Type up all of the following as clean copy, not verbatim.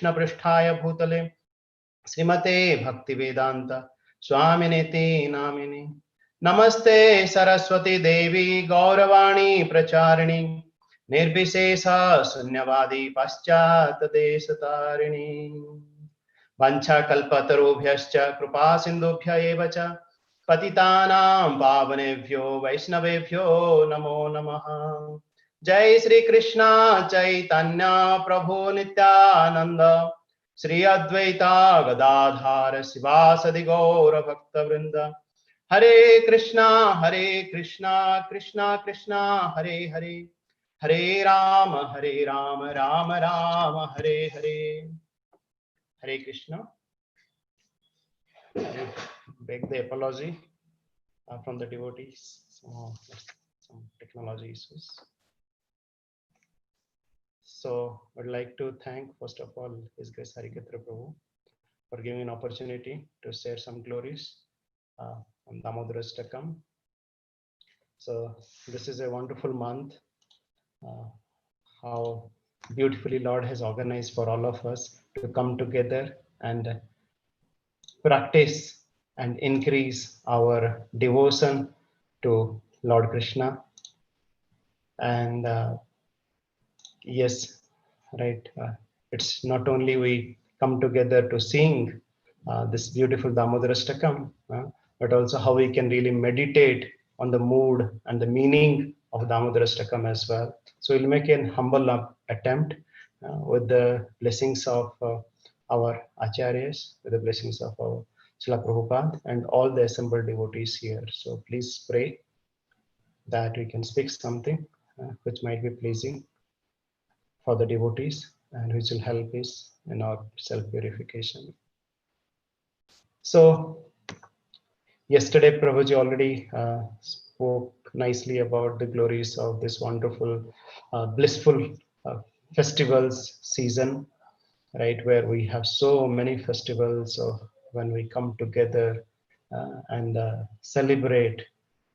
Krishna Pristhaya Bhutale Srimate Bhaktivedanta Swaminiti Namini Namaste Saraswati Devi Gauravani Pracharini Nirbisesa Sunyavadi Paschat Desatarini Vancha Kalpatarubhyascha Kripa Sindhubhya Evacha Patitanam Pavanebhyo Vaishnavebhyo Namo Namaha Jai Sri Krishna Chaitanya Prabhu Nityananda Sri Advaita Gadadhara Sivasadi Gaura Bhakta Vrinda Hare Krishna Krishna Krishna Hare Hare Hare Rama Rama Rama Hare Hare Hare Krishna. I beg the apology from the devotees. Some technology issues. So I'd like to thank first of all His Grace Harikatra Prabhu for giving an opportunity to share some glories on Damodarastakam. So this is a wonderful month. How beautifully Lord has organized for all of us to come together and practice and increase our devotion to Lord Krishna. And yes, right, it's not only we come together to sing this beautiful Damodarastakam, but also how we can really meditate on the mood and the meaning of Damodarastakam as well. So we'll make an humble attempt with the blessings of our acharyas, with the blessings of our Srila Prabhupada and all the assembled devotees here. So please pray that we can speak something which might be pleasing for the devotees and which will help us in our self-purification. So yesterday Prabhuji already spoke nicely about the glories of this wonderful, blissful festivals season, right, where we have so many festivals of when we come together and celebrate,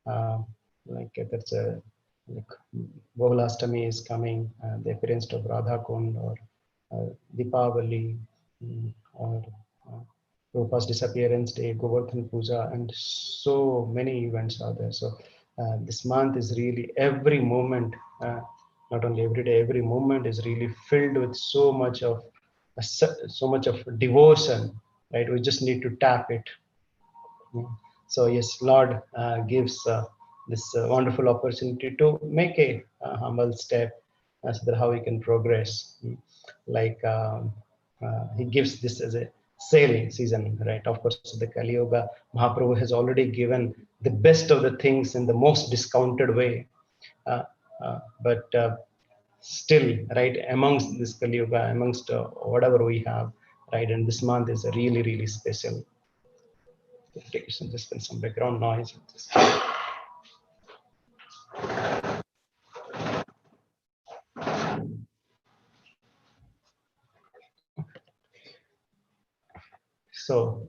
like there's a like Gokulashtami is coming, the appearance of Radha Kund, or Deepavali, or Prabhupada's disappearance day, Govardhan Puja, and so many events are there. So this month is really every moment, not only every day, every moment is really filled with so much of devotion, right? We just need to tap it. So yes, Lord gives this wonderful opportunity to make a humble step as to how we can progress. Like He gives this as a sailing season, right? Of course, the Kali Yuga, Mahaprabhu has already given the best of the things in the most discounted way. But still, right, amongst this Kali Yuga, amongst whatever we have, right, and this month is really, really special. Just some background noise. So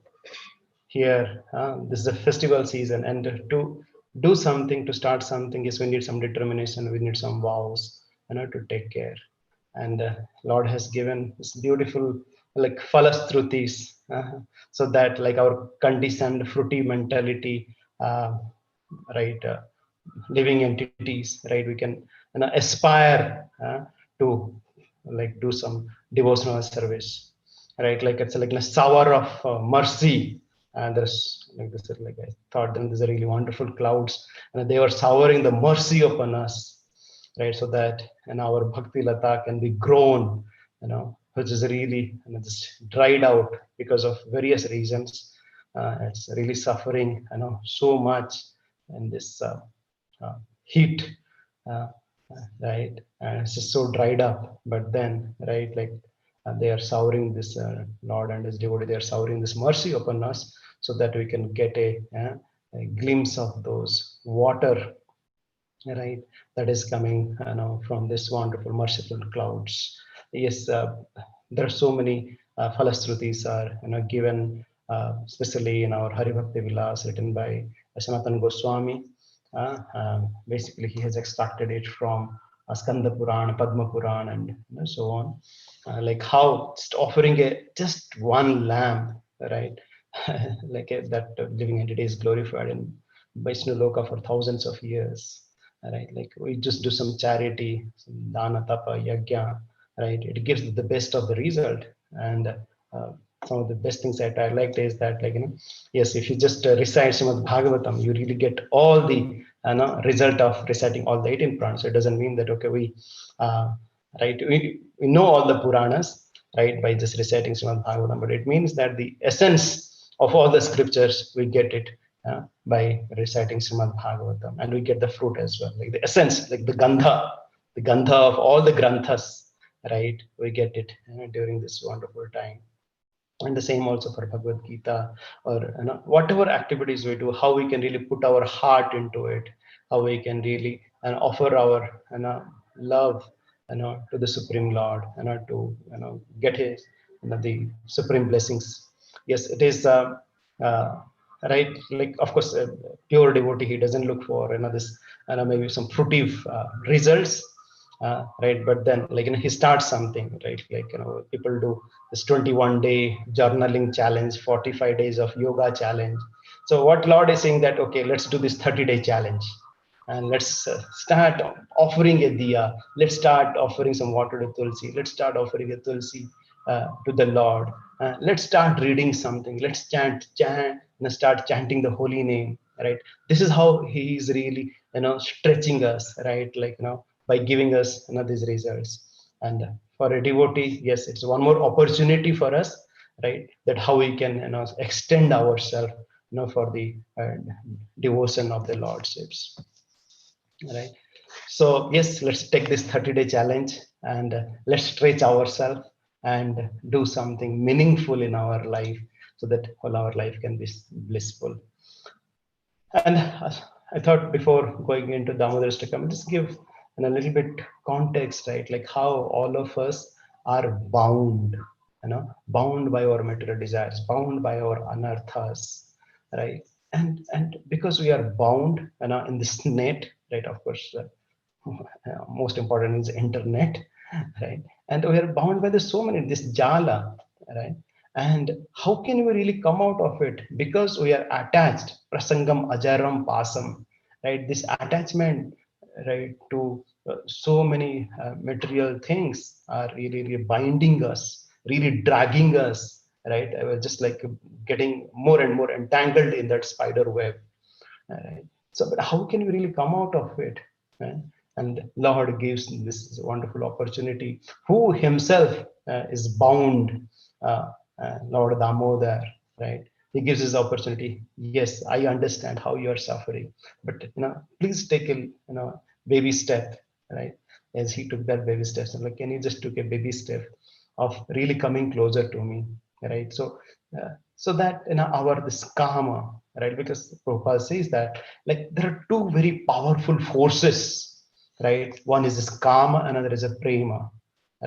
here, this is a festival season, and to do something, to start something, is we need some determination, we need some vows, to take care. And Lord has given this beautiful, like falastrutis, so that like our conditioned fruity mentality, right, living entities, right, we can aspire to like do some devotional service, right? Like it's like a shower of mercy. And there's like this, like I thought, then there's a really wonderful clouds, and they were showering the mercy upon us, right? So that our bhakti lata can be grown, which is really just dried out because of various reasons. It's really suffering, so much in this heat, right? And it's just so dried up. But then, right, like they are showering this Lord and His devotee, they are showering this mercy upon us, so that we can get a glimpse of those water, right, that is coming from this wonderful merciful clouds. Yes, there are so many falastrutis are given, especially in our Hari Bhakti Vilas written by Sanatana Goswami. Basically he has extracted it from Skanda Puran, Padma Puran, and so on. Like how just offering just one lamb, right? Like that living entity is glorified in Vaishnu Loka for thousands of years, right? Like we just do some charity, some dana, tapa, yajna, right? It gives the best of the result. And some of the best things that I liked is that, like, yes, if you just recite Srimad Bhagavatam, you really get all the result of reciting all the 18 Puranas. So it doesn't mean that, okay, uh, we know all the Puranas, right, by just reciting Srimad Bhagavatam, but it means that the essence of all the scriptures, we get it by reciting Srimad Bhagavatam, and we get the fruit as well, like the essence, like the gandha of all the granthas, right? We get it during this wonderful time. And the same also for Bhagavad Gita, or whatever activities we do, how we can really put our heart into it, how we can really offer our love to the Supreme Lord, to get his the supreme blessings. Yes, it is uh, right. Like, of course, pure devotee, he doesn't look for this maybe some fruitive results, right? But then, like, he starts something, right? Like, people do this 21-day journaling challenge, 45 days of yoga challenge. So what Lord is saying that, okay, let's do this 30-day challenge, and let's start offering a diya. Let's start offering some water to Tulsi. Let's start offering a Tulsi to the Lord. Let's start reading something. Let's chant, start chanting the holy name, right? This is how he is really, stretching us, right? Like, by giving us these results. And for a devotee, yes, it's one more opportunity for us, right? That how we can extend ourselves, for the devotion of the Lordships, right? So yes, let's take this 30-day challenge, and let's stretch ourselves and do something meaningful in our life, so that all our life can be blissful. And I thought, before going into Damodarastakam, just give a little bit context, right? Like how all of us are bound, bound by our material desires, bound by our anarthas, right? And because we are bound, in this net, right? Of course, most important is internet, right? And we are bound by the so many this jala, right? And how can we really come out of it? Because we are attached, prasangam ajaram pasam, right? This attachment, right, to so many material things are really, really binding us, really dragging us, right? I was just like getting more and more entangled in that spider web. Right? So, but how can we really come out of it? Right? And Lord gives this wonderful opportunity. Who himself is bound, Lord Damodar, right? He gives this opportunity. Yes, I understand how you are suffering, but please take a baby step, right? As he took that baby steps, and like, can you just took a baby step of really coming closer to me, right? So that our this karma, right? Because Prabhupada says that, like, there are two very powerful forces, right? One is this karma, another is a prema,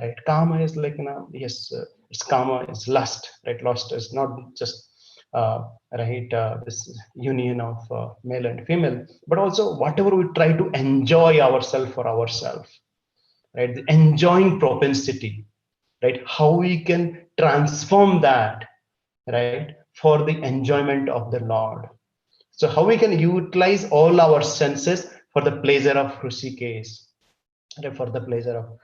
right? Karma is like, yes, it's karma is lust, right? Lust is not just this union of male and female, but also whatever we try to enjoy ourselves for ourselves, right? The enjoying propensity, right? How we can transform that, right, for the enjoyment of the Lord. So how we can utilize all our senses for the pleasure of Hrishikesh, for the pleasure of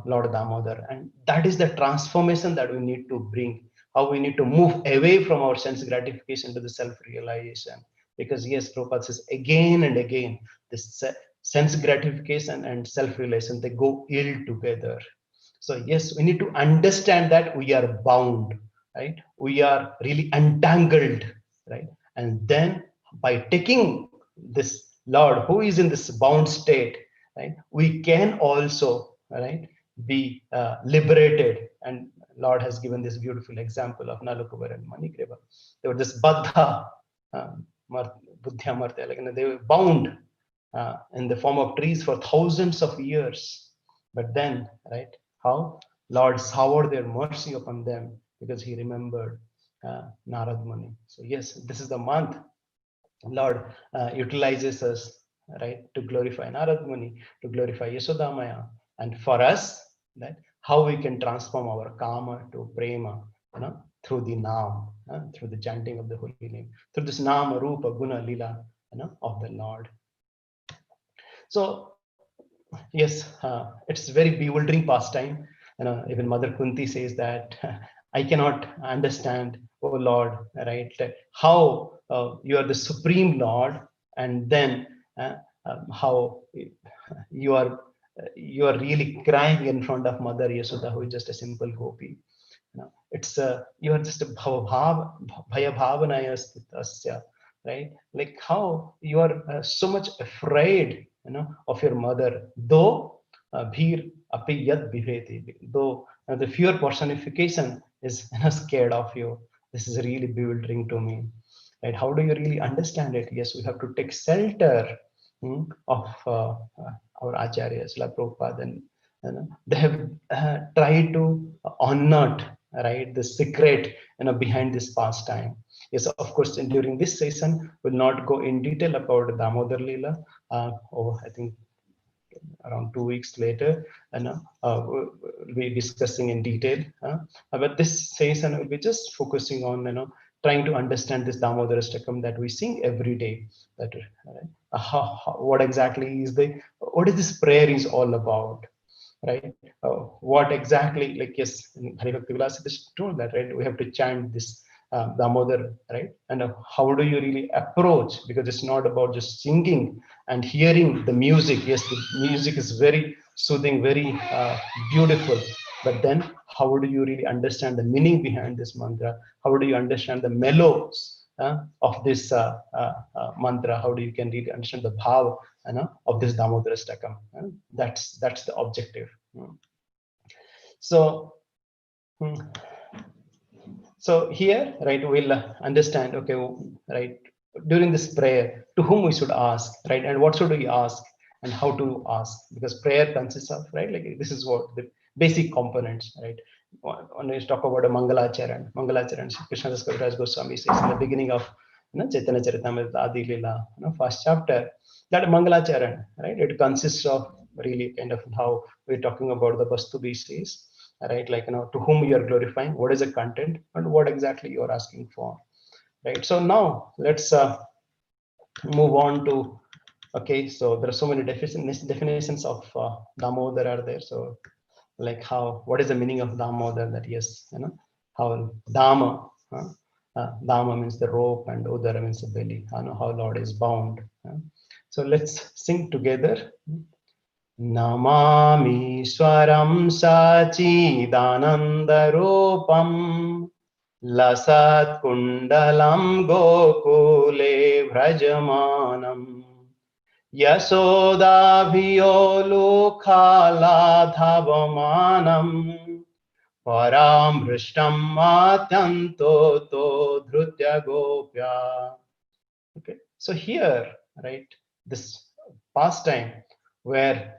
Lord Damodar. And that is the transformation that we need to bring, how we need to move away from our sense gratification to the self-realization. Because yes, Prabhupada says again and again, this sense gratification and self-realization, they go ill together. So yes, we need to understand that we are bound, right? We are really entangled, right? And then by taking this Lord who is in this bound state, right, we can also, right, be liberated. And Lord has given this beautiful example of Nalukubar and Manigreva. They were just baddha, uh, buddhya martya, like, they were bound in the form of trees for thousands of years. But then, right, how Lord showered their mercy upon them, because he remembered Narad Muni. So yes, this is the month Lord utilizes us, right? To glorify Narad Muni, to glorify Yasodamaya, and for us, that how we can transform our kama to prema, through the Naam, through the chanting of the holy name, through this Nama, Rupa, Guna, Lila, of the Lord. So yes, it's very bewildering pastime. Even Mother Kunti says that I cannot understand, oh Lord, right? How you are the supreme Lord, and then how you are really crying in front of Mother Yashoda, who is just a simple gopi. It's you are just a bhaya bhavanaya sthita, right? Like how you are so much afraid, of your mother, though bhir api yad bhiveti, though the fear personification is scared of you. This is really bewildering to me, right? How do you really understand it? Yes, we have to take shelter of our acharyas like Prabhupada, and they have tried to unearth, right, the secret behind this pastime. Yes, of course, during this session we'll not go in detail about Damodar Leela. I think around 2 weeks later, and we'll be discussing in detail. But this session will be just focusing on trying to understand this Damodarastakam that we sing every day. That what exactly is what is this prayer is all about, right? What exactly, like, yes, Hari Bhakti Vilas is told that, right? We have to chant this Damodar, right? And how do you really approach? Because it's not about just singing and hearing the music. Yes, the music is very soothing, very beautiful. But then, how do you really understand the meaning behind this mantra? How do you understand the mellows of this mantra? How do you can really understand the bhav of this Damodarastakam? That's the objective. So, hmm, so here, right, we'll understand. Okay, right, during this prayer, to whom we should ask, right, and what should we ask, and how to ask, because prayer consists of, right, like this is what the basic components, right. When we talk about a Mangalacharan, Krishna Das Kaviraj Goswami says in the beginning of Chaitanya Charitamrita Adi Leela, first chapter, that Mangalacharan, right, it consists of really kind of how we're talking about the Vastu says, right, like to whom you are glorifying, what is the content, and what exactly you are asking for, right. So now let's move on to, okay, so there are so many definitions of Damodar are there. So like how, what is the meaning of Damodar? That, yes, how Dama, Dama means the rope, and Udara means the belly. I know how Lord is bound. So let's sing together. Namami Swaram Sachidanandarupam Lasat Kundalam Gokule Vrajamanam Yasodabhiyo Lokala Dhavamanam Paramrishtam Matyanto To Dhrutya Gopya. Okay, so here, right, this pastime where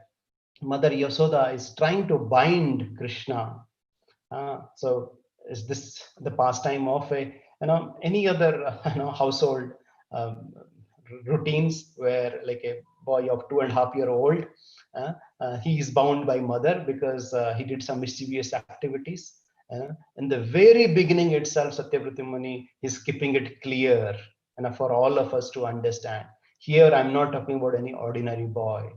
Mother Yasoda is trying to bind Krishna. So is this the pastime of a any other household um, routines where, like, a boy of 2.5 year old, he is bound by mother because he did some mischievous activities. In the very beginning itself, Satyavrati Muni is keeping it clear, for all of us to understand. Here, I'm not talking about any ordinary boy,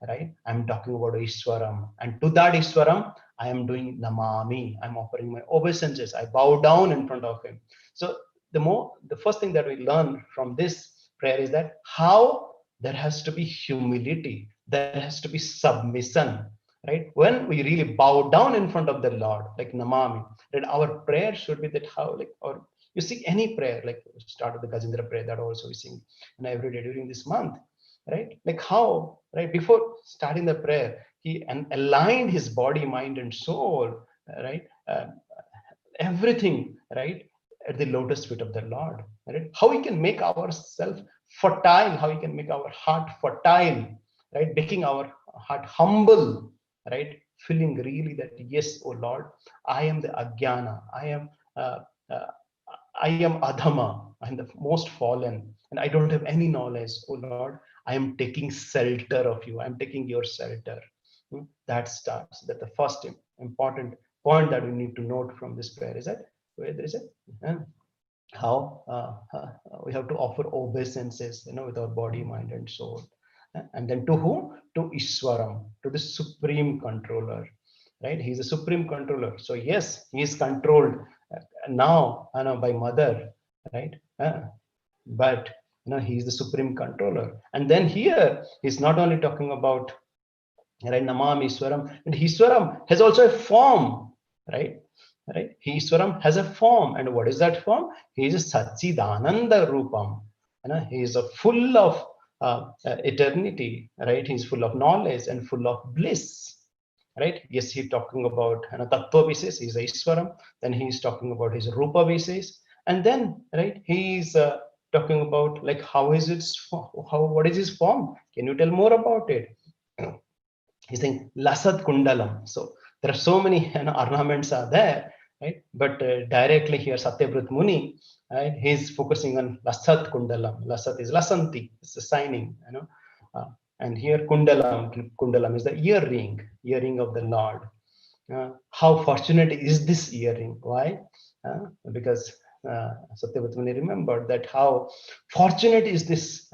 right? I'm talking about Ishwaram, and to that Ishwaram, I am doing Namami. I'm offering my obeisances. I bow down in front of him. So the first thing that we learn from this prayer is that how there has to be humility, there has to be submission, right? When we really bow down in front of the Lord, like Namami, that our prayer should be that how, like, or you see any prayer, like start with the Gajendra prayer that also we sing every day during this month, right? Like how, right, before starting the prayer, he aligned his body, mind, and soul, right? Everything, right, at the lotus feet of the Lord, right? How we can make ourselves fertile, how we can make our heart fertile, right? Making our heart humble, right? Feeling really that, yes, oh Lord, I am the Ajnana, uh, uh, I am Adhama, I'm the most fallen, and I don't have any knowledge, oh Lord. I am taking shelter of you. I am taking your shelter. That starts. That the first important point that we need to note from this prayer is that where there is a how we have to offer obeisances, with our body, mind, and soul. And then to whom? To Ishwaram, to the supreme controller, right? He's a supreme controller. So yes, he is controlled now, by mother, right? But he is the supreme controller. And then here he's not only talking about, right, Namam Ishwaram, and Ishwaram has also a form, right? Right? Ishwaram has a form, and what is that form? He is a Satchidananda Rupam. He is a full of eternity, right? He's full of knowledge and full of bliss, right? Yes, he's talking about Tattva basis, he's a Ishwaram. Then he's talking about his Rupa basis, and then, right, he's talking about, like, how is it, what is his form? Can you tell more about it? He's saying Lasat Kundalam. So there are so many ornaments are there, right? But directly here, Satyavrat Muni, right? He's focusing on Lasat Kundalam. Lasat is Lasanti, it's the signing, and here Kundalam is the earring of the Lord. How fortunate is this earring? Why? Because Satyavrat Muni remembered that how fortunate is this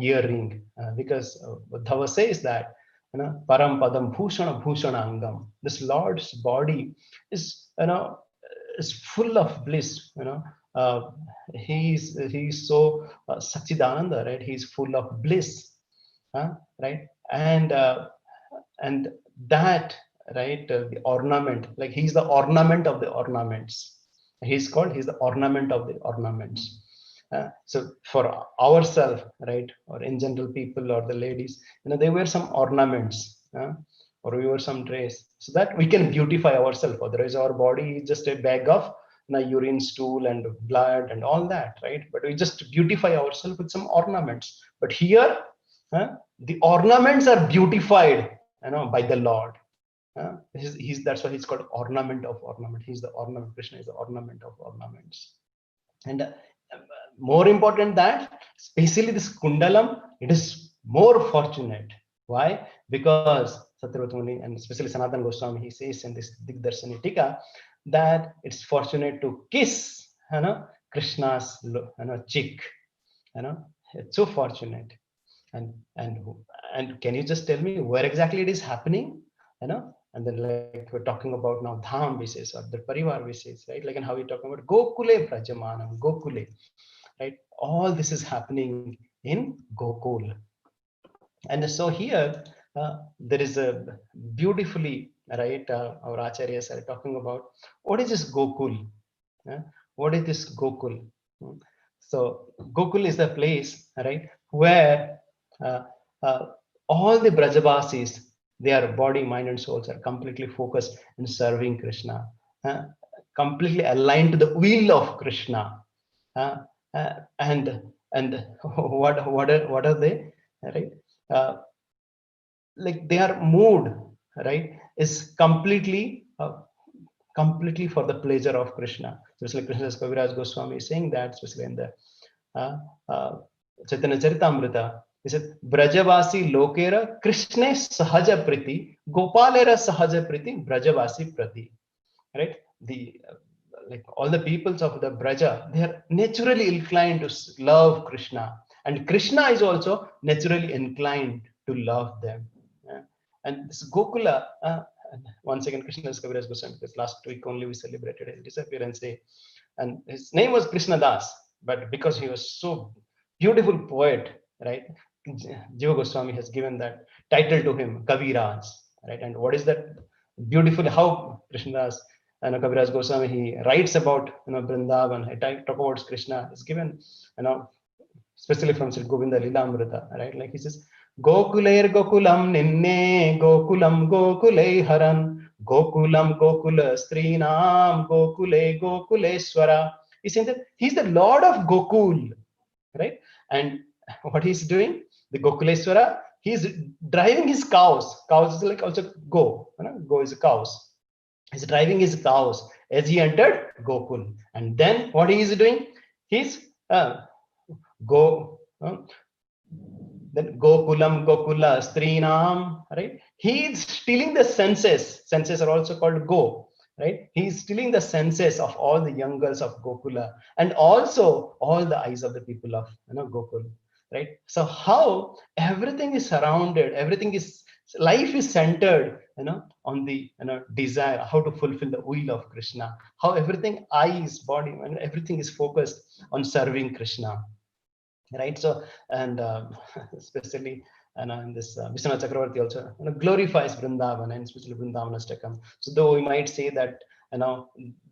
earring, because Uddhava says that Param Padam Bhushana Bhushana Angam. This Lord's body is is full of bliss. He's so Sachidananda, right? He's full of bliss, right? And that, right, the ornament, like he's the ornament of the ornaments. He's the ornament of the ornaments. So for ourselves, right, or in general people or the ladies, they wear some ornaments, or we wear some dress, so that we can beautify ourselves. Otherwise, our body is just a bag of urine, stool, and blood, and all that, right? But we just beautify ourselves with some ornaments. But here, the ornaments are beautified, by the Lord. That's why he's called ornament of ornament. He's the ornament. Krishna is the ornament of ornaments. And more important that, especially this Kundalam, it is more fortunate. Why? Because Satyavrat Muni and especially Sanatana Goswami, he says in this Digdarshani Tika that it's fortunate to kiss, Krishna's, cheek. It's so fortunate. And can you just tell me where exactly it is happening? And then, like, we're talking about now Dham basis or the Parivar basis, right? Like, and how we're talking about Gokule Prajamanam, Gokule, right? All this is happening in Gokul. And so here, there is a beautifully, right, our acharyas are talking about what is this Gokul? What is this Gokul? So Gokul is the place, right, where all the Brajavasis, their body, mind, and souls are completely focused in serving Krishna, completely aligned to the will of Krishna. And what are they, right? Like their mood, right, is completely for the pleasure of Krishna. Just like Krishnadas Kaviraj Goswami is saying that, especially in the Chaitanya Charitamrita, he said, Brajavasi lokera Krishne sahaja priti, Gopalera sahaja priti, Brajavasi prati. Right? Like all the peoples of the Braja, they are naturally inclined to love Krishna. And Krishna is also naturally inclined to love them. And this Gokula, once again, Krishnadas Kaviraj Goswami, because last week only we celebrated his disappearance day. And his name was Krishna Das, but because he was so beautiful poet, right? Jiva Goswami has given that title to him, Kaviraj, right? And what is that beautiful, how Krishnadas and Kaviraj Goswami, he writes about, Vrindavan, he talk about Krishna, is given, especially from Sri Govinda Lilamrita, right? Like he says, Gokuler Gokulam Ninne, Gokulam Gokule Haran, Gokulam Gokula Strinam, Gokule Gokuleswara. He's saying that he's the Lord of Gokul, right? And what he's doing, the Gokuleswara, he's driving his cows. Cows is like also go, go is cows. He's driving his cows as he entered Gokul. And then what he is doing? He's Then Gokulam, Gokula, Strinam, right? He is stealing the senses. Senses are also called Go, right? He is stealing the senses of all the young girls of Gokula and also all the eyes of the people of Gokul, right? So how everything is surrounded, everything is life is centered, on the desire, how to fulfill the will of Krishna, how everything, eyes, body, and everything is focused on serving Krishna, right? So and especially in this Vishwanath Chakravarti also glorifies Vrindavan, and especially Vrindavanastakam. So though we might say that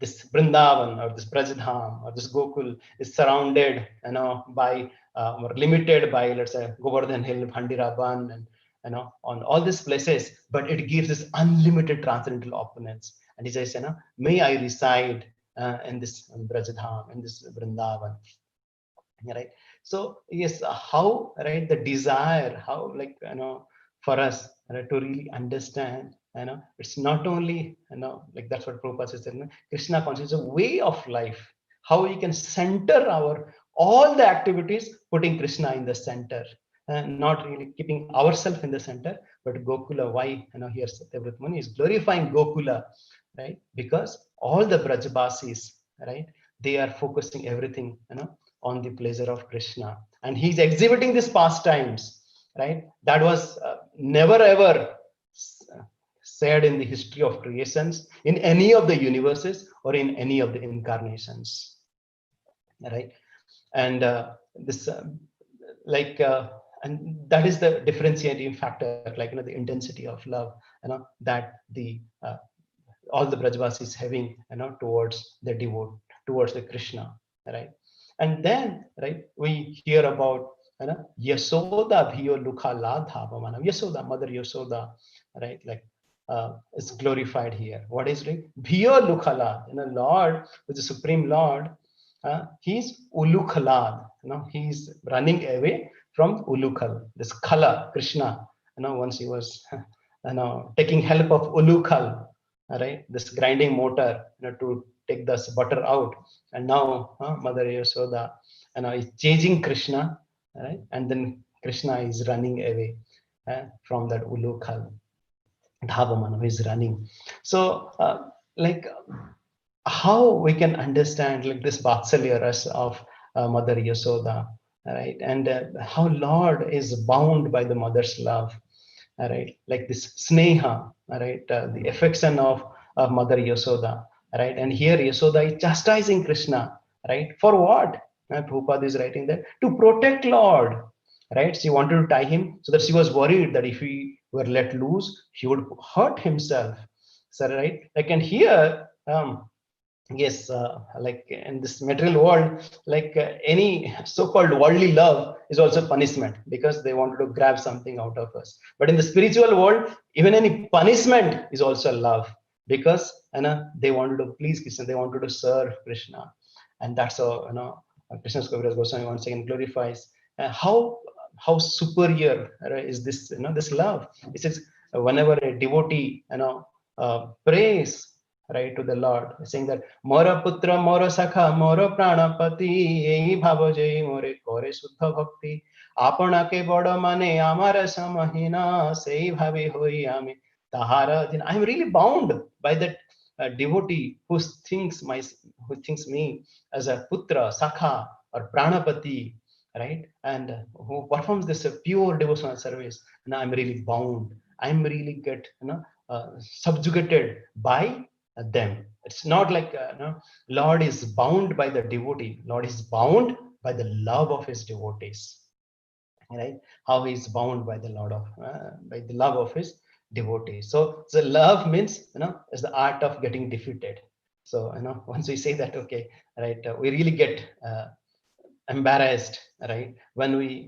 this Vrindavan or this Brajadham or this Gokul is surrounded by or limited by, let's say, Govardhan Hill, Bhandiraban, and on all these places, but it gives this unlimited transcendental opulence. And he says, may I reside in this Brajadham, in this Vrindavan, right? So yes, how, right, the desire, how, like, for us, right, to really understand, it's not only, like that's what Prabhupada says, Krishna consciousness is a way of life, how we can center our all the activities putting Krishna in the center, not really keeping ourselves in the center, but Gokula. Why here Satyavrat Muni is glorifying Gokula, right? Because all the Brajbasis, right, they are focusing everything on the pleasure of Krishna, and he's exhibiting these pastimes, right? That was never ever said in the history of creations, in any of the universes, or in any of the incarnations, right? And this, like, and that is the differentiating factor, like the intensity of love, that the all the Brajvasis having, towards the devote, towards the Krishna, right? And then, right, we hear about Yasoda Bhiyo Lukha Ladha Bhavanam. Yasoda, Mother Yasoda, right? Like, is glorified here. What is it? Bhiyo Lukhalad, Lord, with the Supreme Lord, he's Ulukhalad, he's running away from Ulukal, this Khala, Krishna, once he was, taking help of Ulukal, right, this grinding motor, to take this butter out, and now Mother Yasoda is chasing Krishna, right, and then Krishna is running away from that Ulukal. Dhavamana is running. So like, how we can understand, like, this Vatsalya ras of Mother Yasoda, right, and how Lord is bound by the mother's love, right, like this sneha, right, the affection of Mother Yasoda, right? And here Yasoda is chastising Krishna, right? For what? Prabhupada is writing that to protect Lord, right? She wanted to tie him, so that she was worried that if he were let loose, he would hurt himself. So, right, like, and here, yes, like in this material world, like any so-called worldly love is also punishment, because they wanted to grab something out of us. But in the spiritual world, even any punishment is also love, because they wanted to please Krishna, they wanted to serve Krishna. And that's how Krishna's Kaviraj Goswami once again glorifies how superior, is this, this love. It says, whenever a devotee prays, right, to the Lord, saying that Mora Putra, Mora Sakha, Mora Pranapati, Ei Bhava Jai More Kore Suddha Bhakti, Apanake Boda Mane Amara Samahina, Sei Bhavi Hoi Ami Tahara. Then I'm really bound by that devotee who thinks me as a Putra, Sakha, or Pranapati, right, and who performs this pure devotional service. And I'm really bound. I'm really get subjugated by them. It's not like Lord is bound by the devotee. Lord is bound by the love of his devotees, right? How he is bound by the by the love of his devotees. So love means, is the art of getting defeated. So once we say that, okay, right, we really get embarrassed, right, when we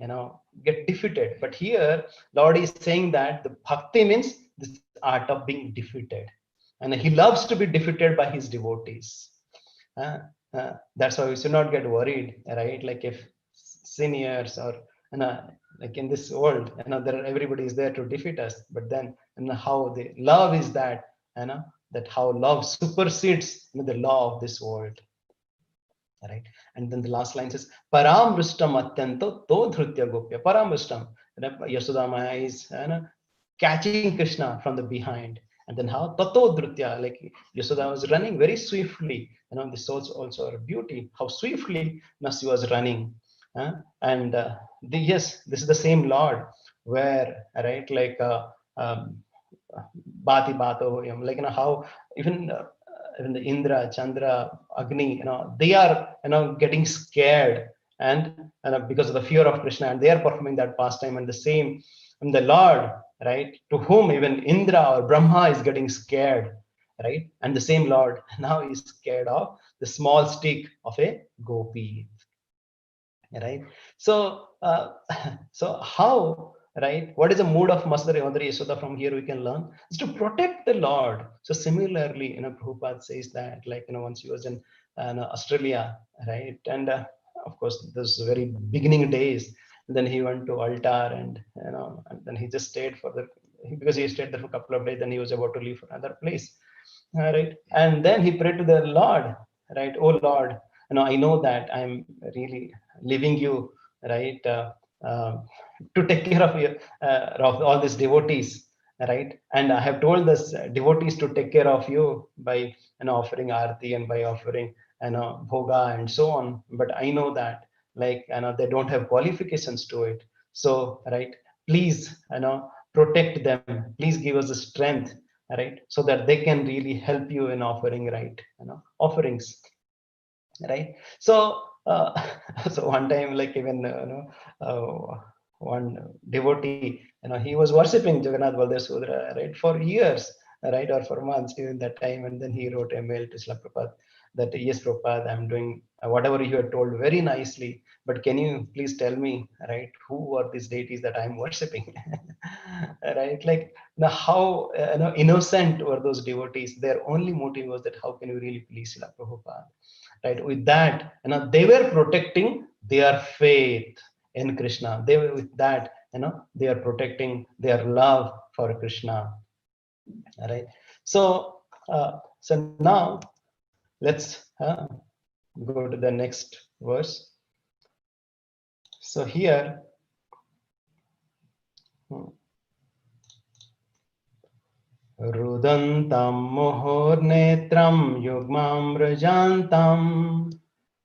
get defeated. But here Lord is saying that the bhakti means this art of being defeated, and he loves to be defeated by his devotees. uh, that's why we should not get worried, right? Like, if seniors or like in this world, there everybody is there to defeat us, but then how the love is that, that how love supersedes the law of this world, right? And then the last line says, Paramrishtam Atyanto To Dhrutya Gopya. Paramrishtam. Yasoda Maya is catching Krishna from the behind. And then how Tato Dhrutya, like Yasoda was running very swiftly. This also a beauty, how swiftly she was running. And yes, this is the same Lord where, right, like Bati Bato, like, how even even the Indra, Chandra, Agni, they are, getting scared, and because of the fear of Krishna, and they are performing that pastime, and the same, and the Lord, right, to whom even Indra or Brahma is getting scared, right, and the same Lord now is scared of the small stick of a gopi, right? So so how, right, what is the mood of Madhuri Yasoda? From here we can learn is to protect the Lord. So similarly, Prabhupada says that, like, once he was in Australia, right, and of course those very beginning days, then he went to altar, and then he just stayed for the, because he stayed there for a couple of days, then he was about to leave for another place, right, and then he prayed to the Lord, right, oh Lord, I know that I'm really leaving you, right, uh, to take care of all these devotees, right, and I have told this devotees to take care of you by, offering arti and by offering, bhoga and so on, but I know that, like, they don't have qualifications to it, so, right, please, protect them, please give us the strength, right, so that they can really help you in offering, right, offerings, right. So so one time, like, even one devotee, he was worshipping Jagannath Baldev Sudra, right, for years, right, or for months during that time, and then he wrote a mail to Srila Prabhupada that, yes Prabhupada, I'm doing whatever you had told very nicely, but can you please tell me, right, who are these deities that I'm worshipping? Right, like, now how innocent were those devotees? Their only motive was that how can we really please Srila Prabhupada, right? With that, they were protecting their faith in Krishna. They were, with that, they are protecting their love for Krishna, right? So so now let's go to the next verse. So here, Rudantam muhurnetram yugmam rajantam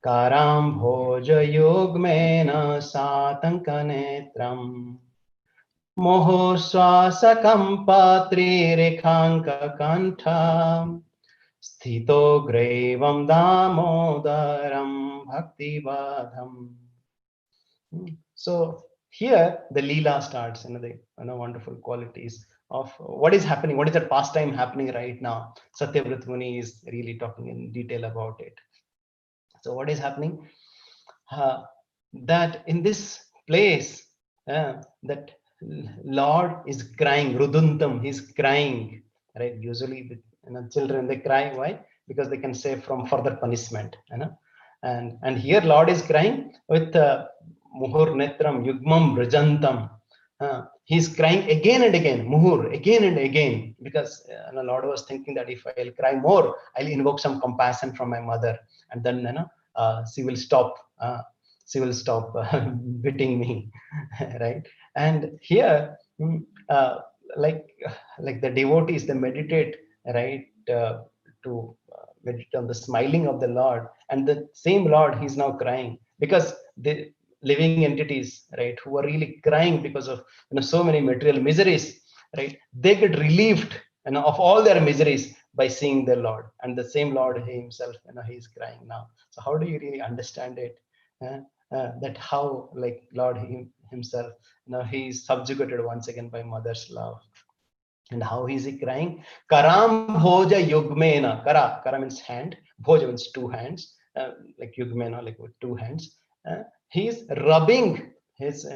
karam bhoja yugmena satankanetram moho swasakam patri rekhanka kantha sthito grevam damodaram bhaktivadham. So here the Leela starts, the wonderful qualities of what is happening, what is that pastime happening right now. Satyavrat Muni is really talking in detail about it. So what is happening? That in this place, that Lord is crying, Ruduntam, he's crying, right? Usually the children, they cry. Why? Because they can save from further punishment. And here Lord is crying with Muhur Netram Yugmam Rajantam. He's crying again and again, Muhur, again and again, because Lord was thinking that if I'll cry more, I'll invoke some compassion from my mother, and then she will stop. Beating me, right? And here, uh, like like the devotees, they meditate, right, to meditate on the smiling of the Lord, and the same Lord, he's now crying because the living entities, right, who are really crying because of so many material miseries, right, they get relieved of all their miseries by seeing the Lord, and the same Lord himself, he's crying now. So how do you really understand it? That how, like, Lord himself, he is subjugated once again by mother's love. And how is he crying? Karam bhoja yugmena. Kara means hand. Bhoja means two hands. Like yugmena, like with two hands. He's rubbing his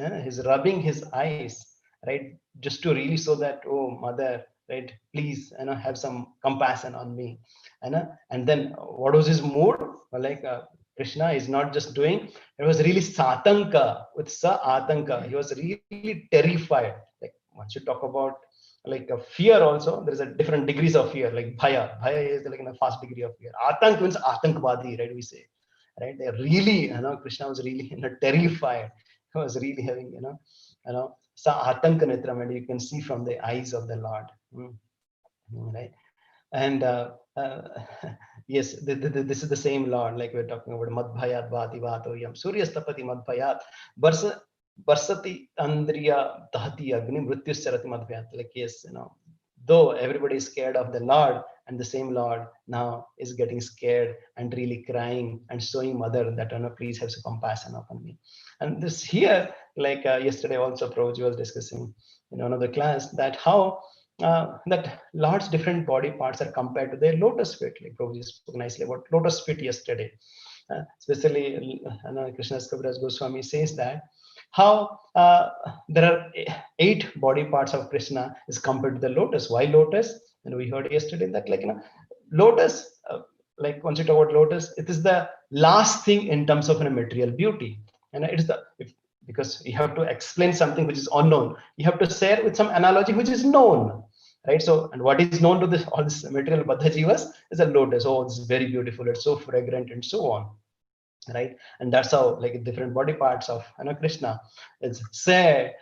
eyes, right? Just to really show that, oh mother, right? Please, have some compassion on me. And then what was his mood? Like Krishna is not just doing. It was really satanka, with sa atanka. He was really terrified. Like once you talk about like a fear, also there is a different degrees of fear. Like bhaya is like in a fast degree of fear. Atank means atankvadi, right? We say, right? They're really, Krishna was really terrified. He was really having, sa atanka netram, and you can see from the eyes of the Lord. Right? And yes, this is the same Lord, like we're talking about madbhayat vati vatoyam suryastapati madbhayat barsa barsati andriya dahati agni mrityusarati madbhayat. Like, yes, though everybody is scared of the Lord, and the same Lord now is getting scared and really crying and showing mother that, please have some compassion upon me. And this here, like yesterday also Prabhuji was discussing in another class, that how that Lord's different body parts are compared to their lotus feet. Like Prabhuji spoke nicely about lotus feet yesterday. Especially Krishna's Kaviraj Goswami says that how there are 8 body parts of Krishna is compared to the lotus. Why lotus? And we heard yesterday that, like, lotus, like once you talk about lotus, it is the last thing in terms of material beauty. And it is because you have to explain something which is unknown, you have to share with some analogy which is known, right? So, and what is known to this all this material Baddha Jivas is a lotus. Oh, it's very beautiful, it's so fragrant, and so on, right? And that's how, like, different body parts of Krishna is say,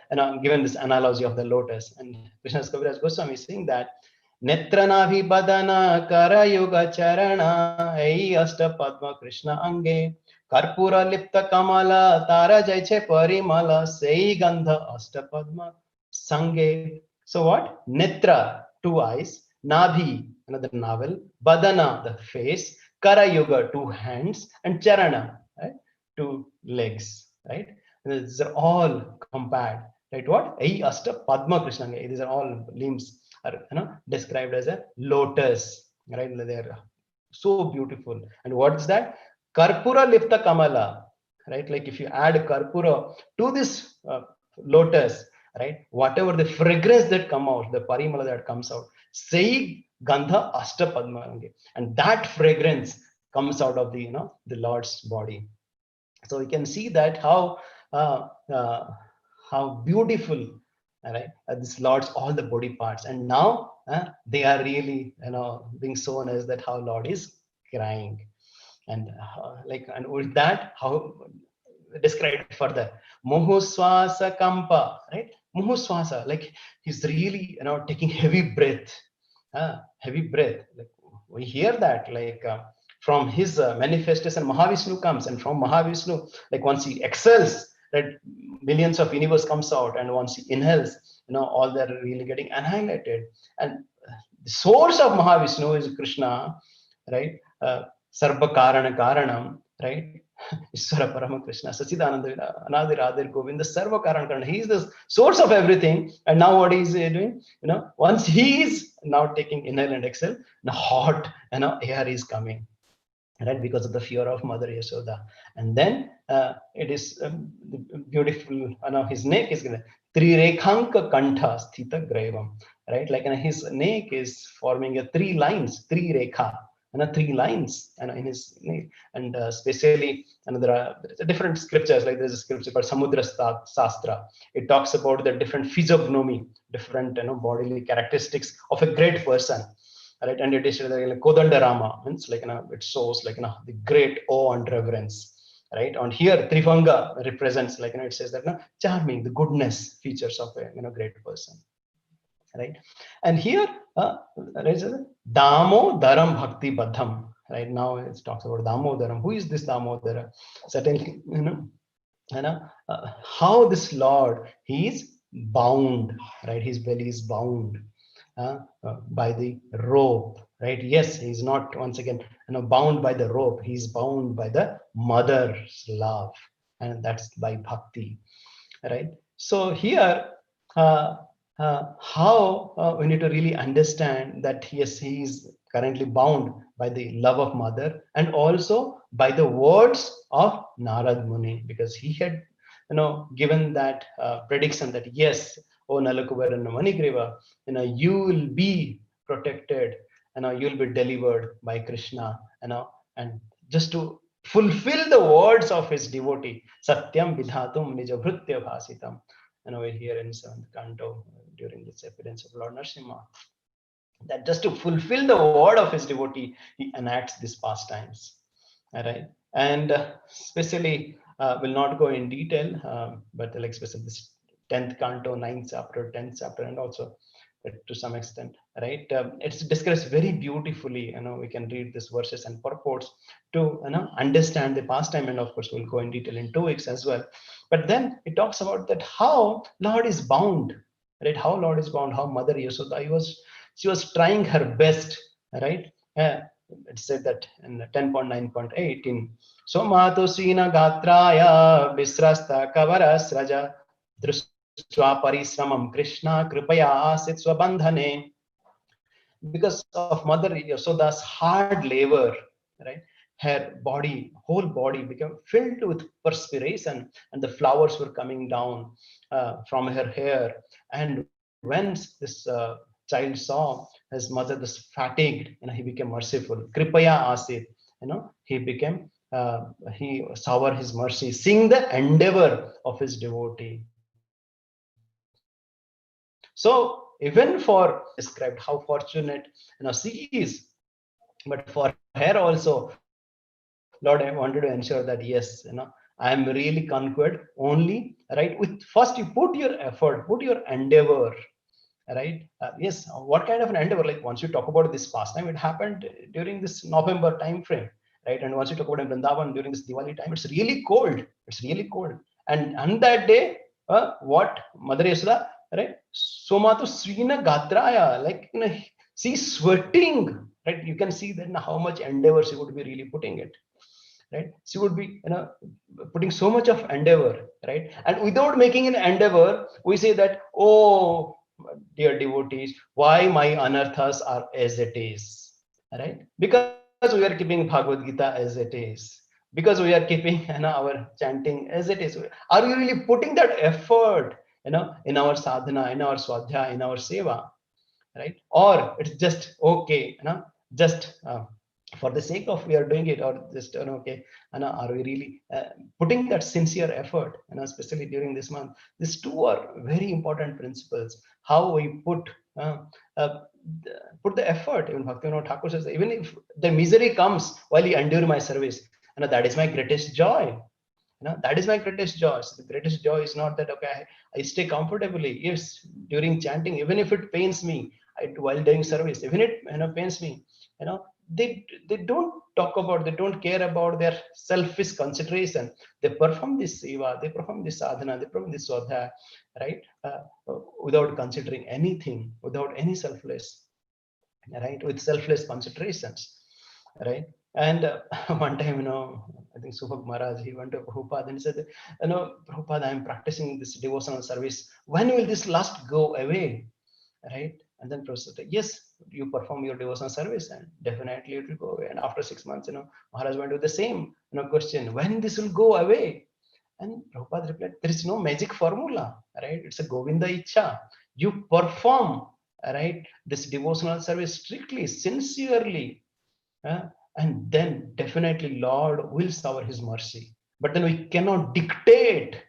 given this analogy of the lotus. And Krishna's Kaviraj Goswami is saying that Netranavi badana kara yoga charana ei asta padma Krishna ange karpura lipta kamala tara jaiche parimala sei gandha asta padma sange. So what? Netra, 2 eyes, Nabhi, another navel, Badana, the face, Kara Yoga, 2 hands, and Charana, right? 2 legs, right? And these are all compared, right? What? Ei Asta Padma Krishna. These are all limbs are described as a lotus, right? They're so beautiful. And what's that? Karpura Lipta Kamala, right? Like if you add Karpura to this lotus, right? Whatever the fragrance that come out, the parimala that comes out, say Gandha Asta Padma, and that fragrance comes out of the Lord's body. So you can see that uh, uh, how beautiful, right? This Lord's all the body parts, and now they are really being shown as that how Lord is crying, and and with that how described further. Muhuswasa kampa, right? Muhuswasa, like he's really taking heavy breath, heavy breath. Like we hear that, like from his manifestation, Mahavishnu comes, and from Mahavishnu, like once he exhales, that millions of universe comes out, and once he inhales, all they're really getting annihilated. And the source of Mahavishnu is Krishna, right? Sarva Karana Karanam, right? Ishvara Parama Krishna, Sachidananda, Anadir Adir Govinda, Sarva Karan Karan. He is the source of everything. And now what is he doing? Once he is now taking inhale and exhale, the hot air is coming, right? Because of the fear of Mother Yashoda. And then it is beautiful. His neck is Trirekhanka Kantha Sthita Graivam, right? Like his neck is forming a 3 lines, 3 rekha, 3 lines, in his neck. And especially, there are different scriptures. Like there's a scripture called Samudra Sastra. It talks about the different physiognomy, different bodily characteristics of a great person. Right, and it is like Kodandarama, means like it shows like the great awe and reverence, right? On here, Trivanga represents, like it says that charming, the goodness features of a great person, right? And here, there is a Damodaram Bhakti Badham, right? Now it talks about Damodaram. Who is this Damodara? Certainly, how this Lord, he is bound, right? His belly is bound by the rope, right? Yes, he's not, once again, bound by the rope. He's bound by the mother's love, and that's by bhakti, right? So here, how we need to really understand that yes, he is currently bound by the love of mother, and also by the words of Narad Muni, because he had given that prediction that yes, O Nalakubar and Manigriva, you will be protected, you'll be delivered by Krishna, and just to fulfill the words of his devotee, Satyam Vidhatum Nija Bhritya Bhasitam, over here in 7th canto during this appearance of Lord Narasimha, that just to fulfill the word of his devotee, he enacts these pastimes. All right, and especially will not go in detail, but like especially this 10th canto, 9th chapter, 10th chapter, and also to some extent, right? It's described very beautifully. We can read these verses and purports to understand the pastime, and of course we'll go in detail in 2 weeks as well. But then it talks about that how Lord is bound, right? How Lord is bound, how Mother Yasoda, she was trying her best, right? It said that in 10.9.8 in Somatu Sina Gatraya Visrasta Kavaras Raja Drishtva Parisramam Krishna Kripaya Asit Swabandhane. Because of Mother Yasoda's hard labor, right? Her body, whole body became filled with perspiration, and the flowers were coming down from her hair. And when this child saw his mother was fatigued, he became merciful. Kripaya Asit, he became, he showered his mercy, seeing the endeavor of his devotee. So even for described how fortunate she is, but for her also, Lord, I wanted to ensure that yes, I am really conquered only, right? With first you put your effort, put your endeavor, right? Yes, what kind of an endeavor? Like once you talk about this pastime, it happened during this November time frame, right? And once you talk about in Vrindavan during this Diwali time, it's really cold. It's really cold. And on that day, what Mother Yashoda, right? Somatu Srina Gatraya, like she's sweating, right? You can see that how much endeavor she would be really putting it, right? She would be putting so much of endeavor, right? And without making an endeavor, we say that, oh dear devotees, why my anarthas are as it is, right? Because we are keeping Bhagavad Gita as it is, because we are keeping our chanting as it is. Are we really putting that effort in our sadhana, in our swadhyaya, in our seva, right? Or it's just okay, just for the sake of we are doing it, or just okay, are we really putting that sincere effort, especially during this month? These two are very important principles, how we uh, uh, put the effort. Even Bhaktivinoda Thakur says, even if the misery comes while you endure my service, that is my greatest joy. That is my greatest joy. So the greatest joy is not that okay, I stay comfortably. Yes, during chanting, even if it pains me, while doing service, even it pains me, they don't talk about, they don't care about their selfish consideration. They perform this seva, they perform this sadhana, they perform this swadhyaya, right? Without considering anything, without any selfless, right? With selfless considerations, right? And one time, I think Subhag Maharaj, he went to Prabhupada and said, Prabhupada, I'm practicing this devotional service. When will this lust go away? Right? And then Prabhupada said, yes, you perform your devotional service and definitely it will go away. And after 6 months, Maharaj went with the same, question, when this will go away? And Prabhupada replied, there is no magic formula, right? It's a Govinda Icha. You perform, right, this devotional service strictly, sincerely, uh, and then definitely Lord will shower his mercy. But then we cannot dictate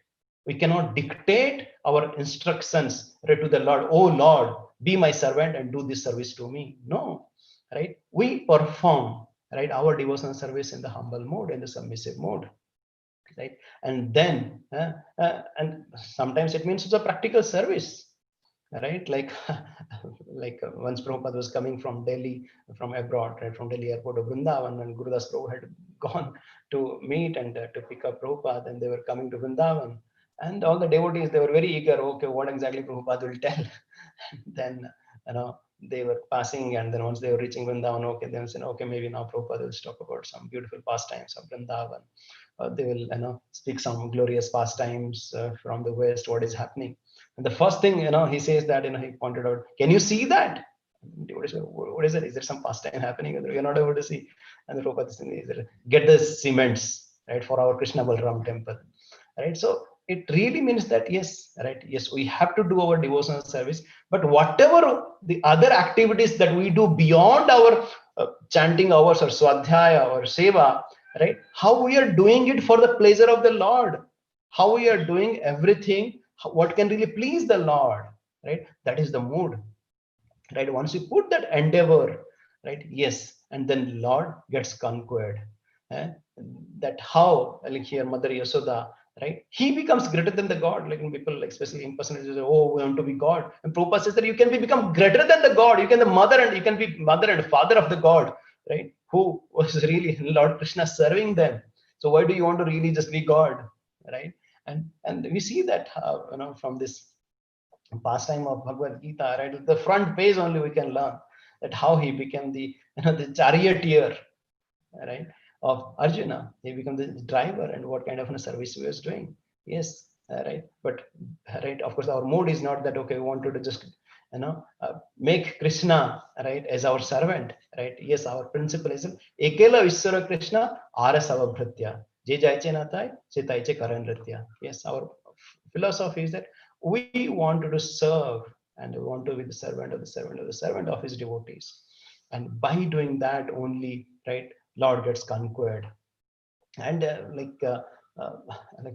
our instructions, right, to the Lord. Oh Lord, be my servant and do this service to me. No, right? We perform, right, our devotional service in the humble mode, in the submissive mode, right? And then and sometimes it means it's a practical service, right? Like like once Prabhupada was coming from Delhi, from abroad, right, from Delhi airport to Vrindavan, and Gurudas Prabhu had gone to meet and to pick up Prabhupada, and they were coming to Vrindavan, and all the devotees, they were very eager, okay, what exactly Prabhupada will tell. Then they were passing, and then once they were reaching Vrindavan, okay, then said, okay, maybe now Prabhupada will talk about some beautiful pastimes of Vrindavan. They will speak some glorious pastimes from the west, what is happening. And the first thing he says that he pointed out, can you see that? What is it? Is there some pastime happening? You're not able to see. And the Prabhupada is, get the cements, right, for our Krishna Balram temple, right? So it really means that yes, right, yes, we have to do our devotional service, but whatever the other activities that we do beyond our chanting hours or swadhyaya or seva, right, how we are doing it for the pleasure of the Lord, how we are doing everything, what can really please the Lord, right? That is the mood, right? Once you put that endeavor, right, yes, and then Lord gets conquered. eh? That how, like here Mother Yasoda, right? He becomes greater than the God. Like when people, like especially impersonators, say, "Oh, we want to be God," and Prabhupada says that you can become greater than the God. You can you can be mother and father of the God, right? Who was really Lord Krishna serving them. So why do you want to really just be God, right? And we see that from this pastime of Bhagavad Gita, right? The front page only we can learn that how he became the the charioteer, right, of Arjuna. He became the driver and what kind of service he was doing. Yes, right. But right, of course, our mood is not that okay. We wanted to just make Krishna right as our servant, right? Yes, our principle is Ekela Vishwara Krishna Arasava Bhritya. Je jaiche na tai, se taiche karan nritya. Yes, our philosophy is that we want to serve and we want to be the servant of the servant of the servant of his devotees. And by doing that only, right, Lord gets conquered. And uh, like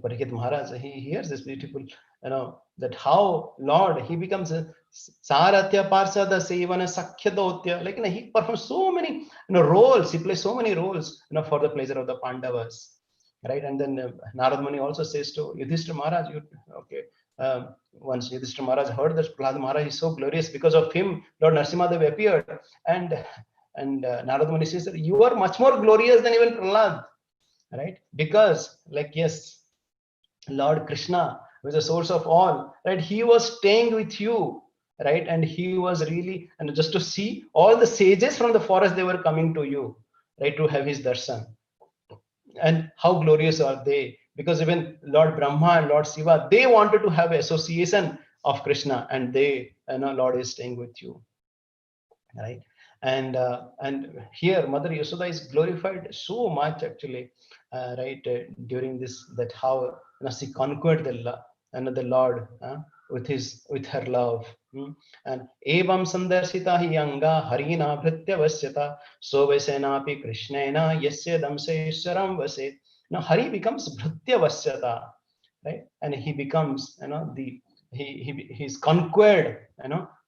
Parikit Maharaj, he hears this beautiful, that how Lord, he becomes a Saratya Parsada Sevana Sakhya Dotya. Like, he performs so many, roles. He plays so many roles, for the pleasure of the Pandavas, right? And then Narad Muni also says to Yudhishthira Maharaj, okay, once Yudhishthira Maharaj heard that Prahlad Maharaj is so glorious, because of him, Lord Narsimhadev appeared, and Narad Muni says that you are much more glorious than even Prahlad, right? Because, like, yes, Lord Krishna, who is the source of all, right? He was staying with you, right? And he was really, and just to see all the sages from the forest, they were coming to you, right, to have his darshan. And how glorious are they? Because even Lord Brahma and Lord Shiva, they wanted to have association of Krishna, and they, Lord is staying with you, right? And here Mother Yasoda is glorified so much actually, right, during this, that how she conquered and the Lord with her love. And evam sandarsita hi anga harina bhritya vasyata sovesenapi krishnena yasya damseswaram vase. Now Hari becomes bhritya vasyata, right? And he becomes, he's conquered,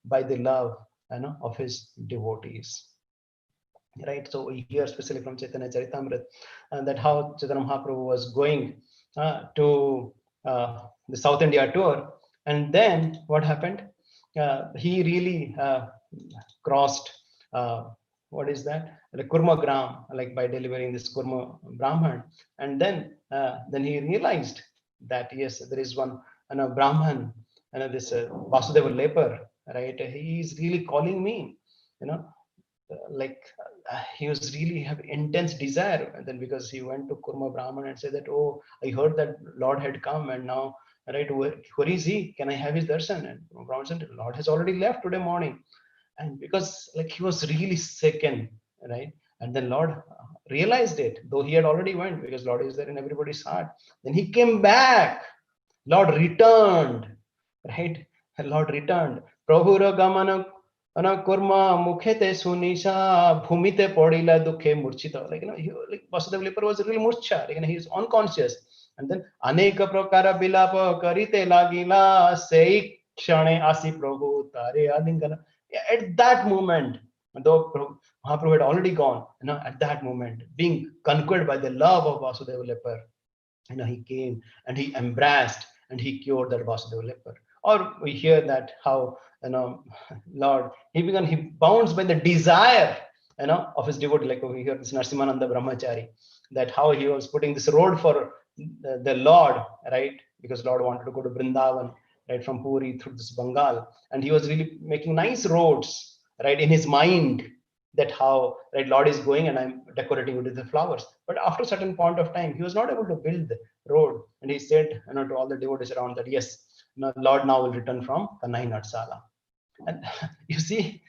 by the love, of his devotees, right? So we hear especially from Chaitanya Charitamrita, and that how Chaitanya Mahaprabhu was going to the South India tour, and then what happened? He really crossed, what is that? The Kurma Gram, like by delivering this Kurma Brahman, and then he realized that yes, there is one, Brahman, this Vasudeva leper, right? He is really calling me, you know like he was really have intense desire. And then because he went to Kurma Brahman and said that, oh, I heard that Lord had come, and now, right, where is he? Can I have his darshan? And Brahman said, Lord has already left today morning. And because, like, he was really second, right? And then Lord realized it, though he had already went, because Lord is there in everybody's heart. Then he came back. Lord returned, right? Lord returned. Prabhura gamana kurma mukhete sunisha bhumite podila dukhe murchita. Like, like Vasudeva Leper was really murcha, like, he is unconscious. And then aneka prakara bilapa karite lagila sei kshane asi prabhu tare alingana. Yeah, at that moment, though Mahaprabhu had already gone, at that moment, being conquered by the love of Vasudeva Leper, he came and he embraced and he cured that Vasudeva leper. Or we hear that how, Lord, he bounds by the desire, of his devotee. Like we hear this Narsimananda Brahmachari, that how he was putting this road for the Lord, right? Because Lord wanted to go to Vrindavan, right, from Puri through this Bengal, and he was really making nice roads, right, in his mind, that how, right, Lord is going and I'm decorating it with the flowers. But after a certain point of time, he was not able to build the road, and he said, to all the devotees around that yes, Lord now will return from Kanai Natsala. And you see,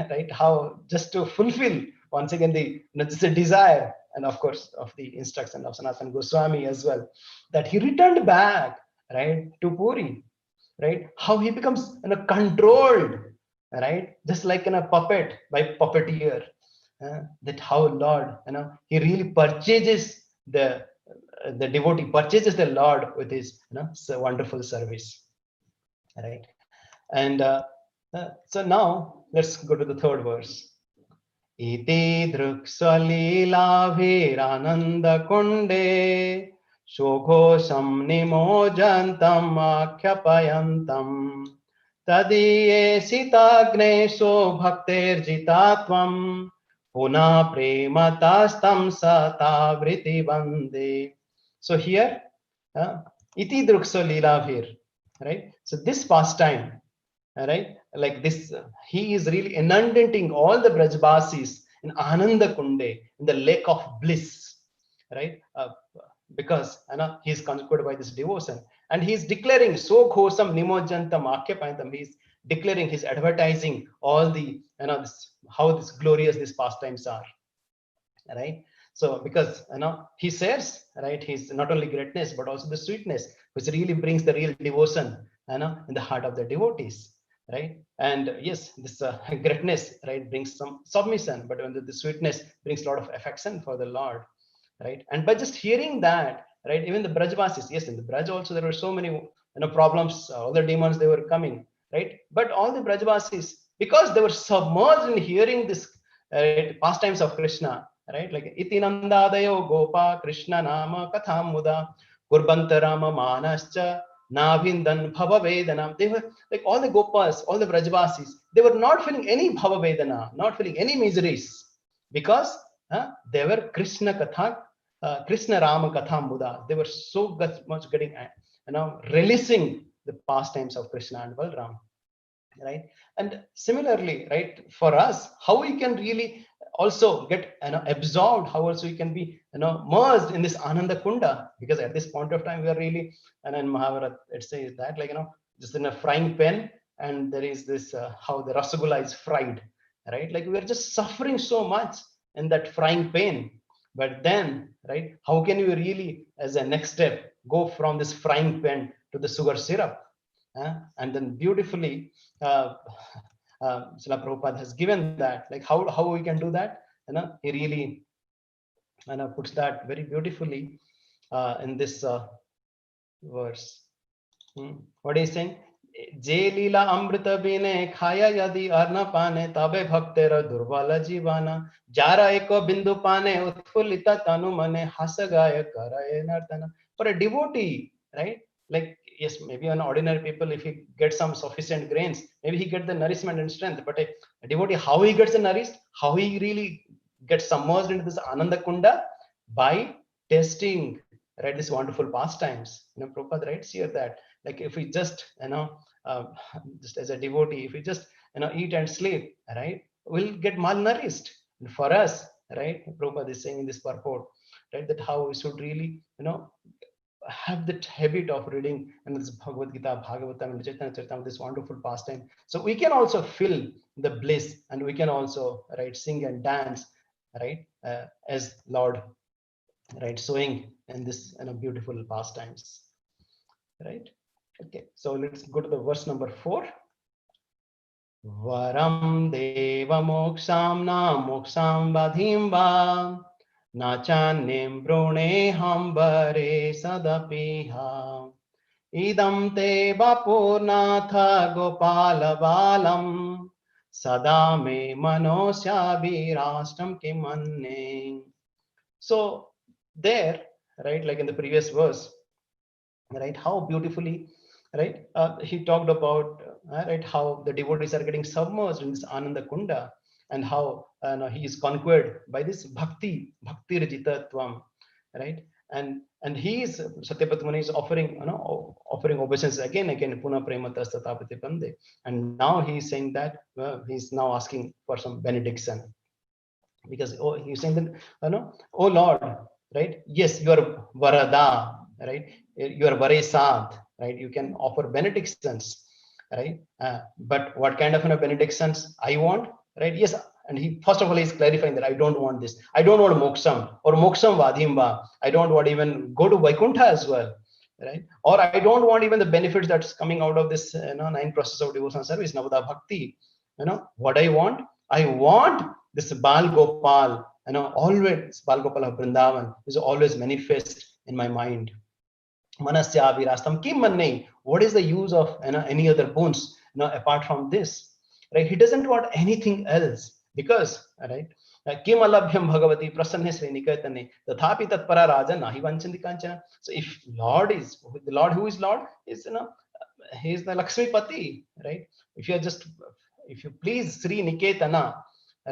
right, how just to fulfill once again this desire, and of course of the instruction of Sanatana Goswami as well, that he returned back, right, to Puri, right? How he becomes, controlled, right? Just like in a puppet by puppeteer. That how Lord, he really purchases the devotee, purchases the Lord with his, wonderful service, right? And so now let's go to the third verse. Iti druk salila virananda konde Shoghosam nimojantam akhyapayantam tadiye sitagnesho bhakter jitatvam puna prematastam satavriti bande. So here, iti drukso lila here, right? So this pastime, right, like this, he is really inundating all the Brajbasis in Ananda Kunde, in the lake of bliss, right? Because he is conquered by this devotion, and he is declaring so ghosam nimojantam akyapayantam. He is declaring, his advertising all the this, how this glorious these pastimes are, right? So because he says, right, he's not only greatness but also the sweetness, which really brings the real devotion in the heart of the devotees, right? And yes, this greatness, right, brings some submission, but when the sweetness brings a lot of affection for the Lord, right? And by just hearing that, right, even the Brajvasis, yes, in the Braj also there were so many problems, all the demons they were coming, right? But all the Brajvasis, because they were submerged in hearing this pastimes of Krishna, right? Like itinandadayo gopa Krishna nama katham muda kurbantarama manascha navindan bhava vedana. They were like all the gopas, all the Brajvasis, they were not feeling any bhava vedana, not feeling any miseries, because they were Krishna katha, Krishna Rama katha muda. They were so much getting releasing the pastimes of Krishna and Balram, right? And similarly, right, for us, how we can really also get absorbed, how also we can be merged in this Ananda Kunda, because at this point of time we are really, and in Mahabharata it says that, like just in a frying pan, and there is this how the rasagula is fried, right? Like we are just suffering so much in that frying pan. But then, right, how can you really, as a next step, go from this frying pan to the sugar syrup? And then beautifully, Srila Prabhupada has given that, like how we can do that. He really puts that very beautifully in this verse. What is he saying? जे लीला अमृत बिने खाया यदि अर्ण पाने तबे भक्तेर दुर्बल जीवाना Zara एक बिंदु पाने उत्फुल्लित तनु मने हस गाय कराये नर्तन. For a devotee, right, like yes, maybe an ordinary people, if he gets some sufficient grains, maybe he get the nourishment and strength. But a devotee, how he gets the nourished, how he really gets submerged into this Ananda Kunda? By tasting, right, this wonderful pastimes. Prabhupada writes here that, like if we just just as a devotee, if we just eat and sleep, right, we'll get malnourished. And for us, right, Prabhupada is saying in this purport, right, that how we should really have that habit of reading and this Bhagavad Gita, Bhagavatam, and Chaitanya Charitamrita, this wonderful pastime, so we can also feel the bliss, and we can also, right, sing and dance, right, as Lord, right, showing in this beautiful pastimes, right? Okay, so let's go to the verse number 4. Varam deva moksham na moksham badhim va nachanim brune hambare sadapiha idam te vapurnatha gopala balam sada me manosya virashtam kimanne. So there, right, like in the previous verse, right, how beautifully, right, he talked about right, how the devotees are getting submerged in this Ananda Kunda, and how he is conquered by this bhakti rajitatvam, right? And he is, Satyapati Muni is offering offering obeisance again puna prematas tatapati pande. And now he is saying that he's now asking for some benediction, because he's saying that oh Lord, right, yes, you are Varada, right, you are Varesad, right, you can offer benedictions, right? But what kind of benedictions I want, right? Yes. And he, first of all, he's clarifying that I don't want this, I don't want moksham or moksham vadhimba, I don't want even go to Vaikuntha as well, right? Or I don't want even the benefits that's coming out of this 9 process of devotional service, Navada Bhakti. What I want this Bal Gopal, always Bal Gopal of Vrindavan is always manifest in my mind. Manasya virastam kim manne. What is the use of any other boons apart from this, right? He doesn't want anything else, because right, Kim alabhyam bhagavati prasanne sreniketane tathapi tatpara raja nahi vanchanti kanchana. So if Lord is the Lord, who is Lord is, he is the Lakshmi Pati, right? If you are just, if you please Sri Niketana,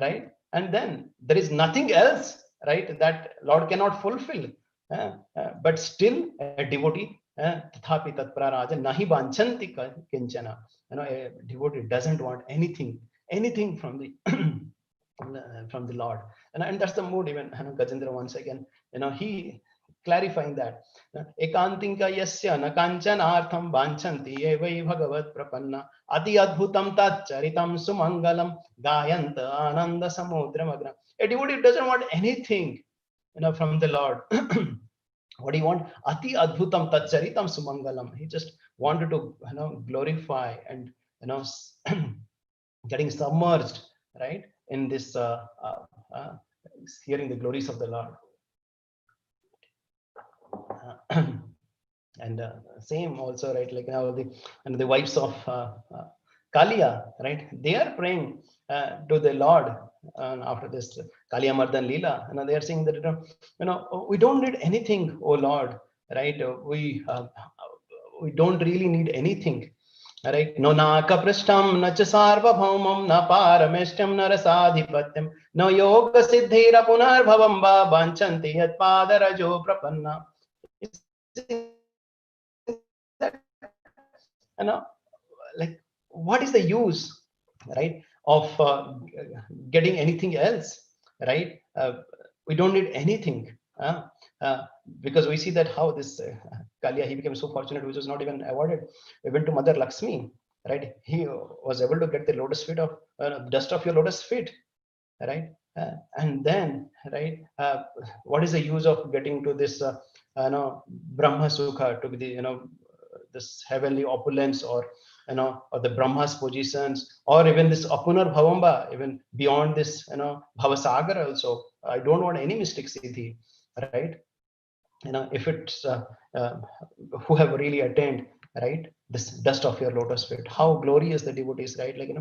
right, and then there is nothing else, right, that Lord cannot fulfill. But still a devotee, tathapi tatpara raja nahi vanchanti kinchana. A devotee doesn't want anything from the from the Lord, and that's the mood. Even Gajendra, once again, he clarifying that ekantinka yasya na kanchanartham vanchanti evai bhagavat prapanna ati adbhutam tat charitam sumangalam gayanta ananda samudram agra. A devotee doesn't want anything, from the Lord. What do you want? Ati adbhutam tat charitam sumangalam. He just wanted to, glorify and, you know getting submerged, right, in this, hearing the glories of the Lord. And same also, right, like now the wives of Kalia, right, they are praying to the Lord after this Kalia Mardan Leela, and they are saying that, we don't need anything, oh Lord, right? We don't really need anything, right? No naka prishtam, na cha sarvabhaumam, na parameshtam, na rasadhipatyam, no yoga siddhira punar bhavam va vanchanti yat padarajo prapanna. Like, what is the use, right, of getting anything else, right? We don't need anything, uh, because we see that how this Kalia, he became so fortunate, which was not even awarded. We went to Mother Lakshmi, right? He was able to get the lotus feet of dust of your lotus feet, right? And then, right, what is the use of getting to this Brahma Sukha, to be the, this heavenly opulence, or, or the Brahma's positions, or even this Apunar Bhavamba, even beyond this, Bhavasagar also. I don't want any mystic siddhi, right? If it's uh, who have really attained, right, this dust of your lotus feet, how glorious the devotees, right? Like,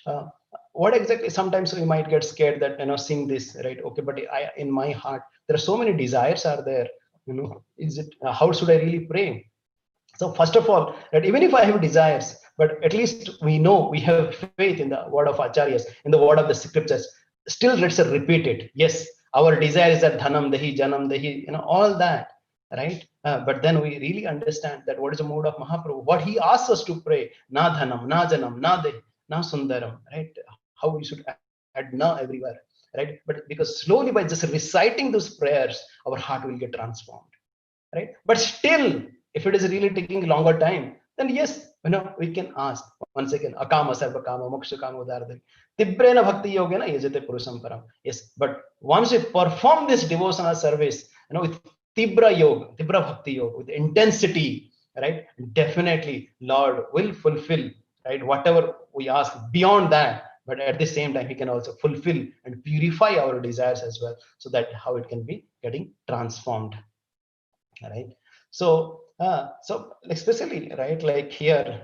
uh, what exactly, sometimes we might get scared that, sing this, right? Okay, but in my heart there are so many desires are there, is it, how should I really pray? So first of all, that even if I have desires, but at least we know, we have faith in the word of acharyas, in the word of the scriptures. Still, let's repeat it. Yes, our desire is that dhanam dahi, janam dahi, all that, right? But then we really understand that what is the mode of Mahaprabhu, what he asks us to pray: na dhanam, na janam, na dahi, na sundaram, right? How we should add na everywhere, right? But because slowly, by just reciting those prayers, our heart will get transformed, right? But still, if it is really taking longer time, then yes, we can ask once again, akama sarva kama moksha kama udaradari tibrena bhakti yogena yajate purusham param. Yes, but once we perform this devotional service, with tibra bhakti yoga, with intensity, right, definitely Lord will fulfill, right, whatever we ask beyond that. But at the same time, he can also fulfill and purify our desires as well, so that how it can be getting transformed, right? So especially, right, like here,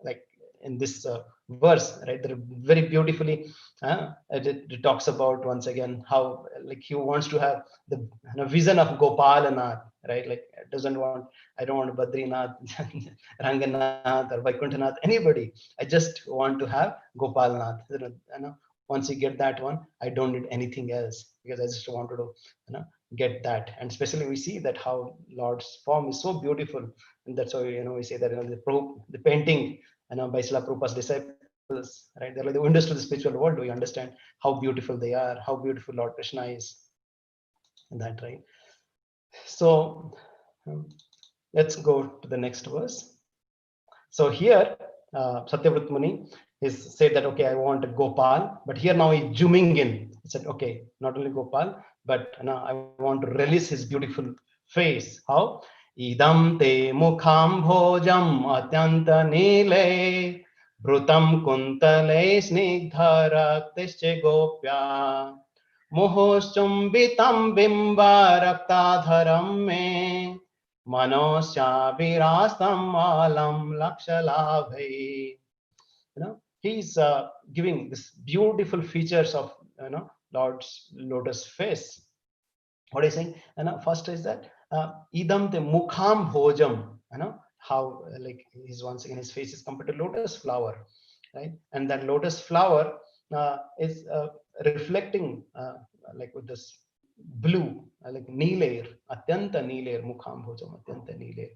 like in this verse, right, there very beautifully, it talks about once again how, like, he wants to have the, vision of Gopalanath, right? Like, doesn't want, I don't want Badrinath, Ranganath, or Vaikuntanath, anybody. I just want to have Gopalanath. Once you get that one, I don't need anything else, because I just wanted to, get that. And especially we see that how Lord's form is so beautiful, and that's why, we say that, the painting, by Srila Prabhupada's disciples, right, they're like the windows to the spiritual world. We understand how beautiful they are, how beautiful Lord Krishna is, and that, right? So let's go to the next verse. So here, Satyavrat Muni is said that, okay, I want a Gopal, but here now he's zooming in. He said, okay, not only Gopal, but now I want to release his beautiful face. How? Idam te mukham bhojam atyanta nile brutam kuntale snigdhara tesche gopya muhoschumbitam bimba raktadharam me Manosyavirastam alam lakshalabhai. He's giving this beautiful features of, Lord's lotus face. What is saying? First is that idam te mukham bhojam. How like he's once again his face is compared to lotus flower, right? And that lotus flower is reflecting like with this blue, like neelair, atyanta neelair, mukham bhojam, atyanta neelair.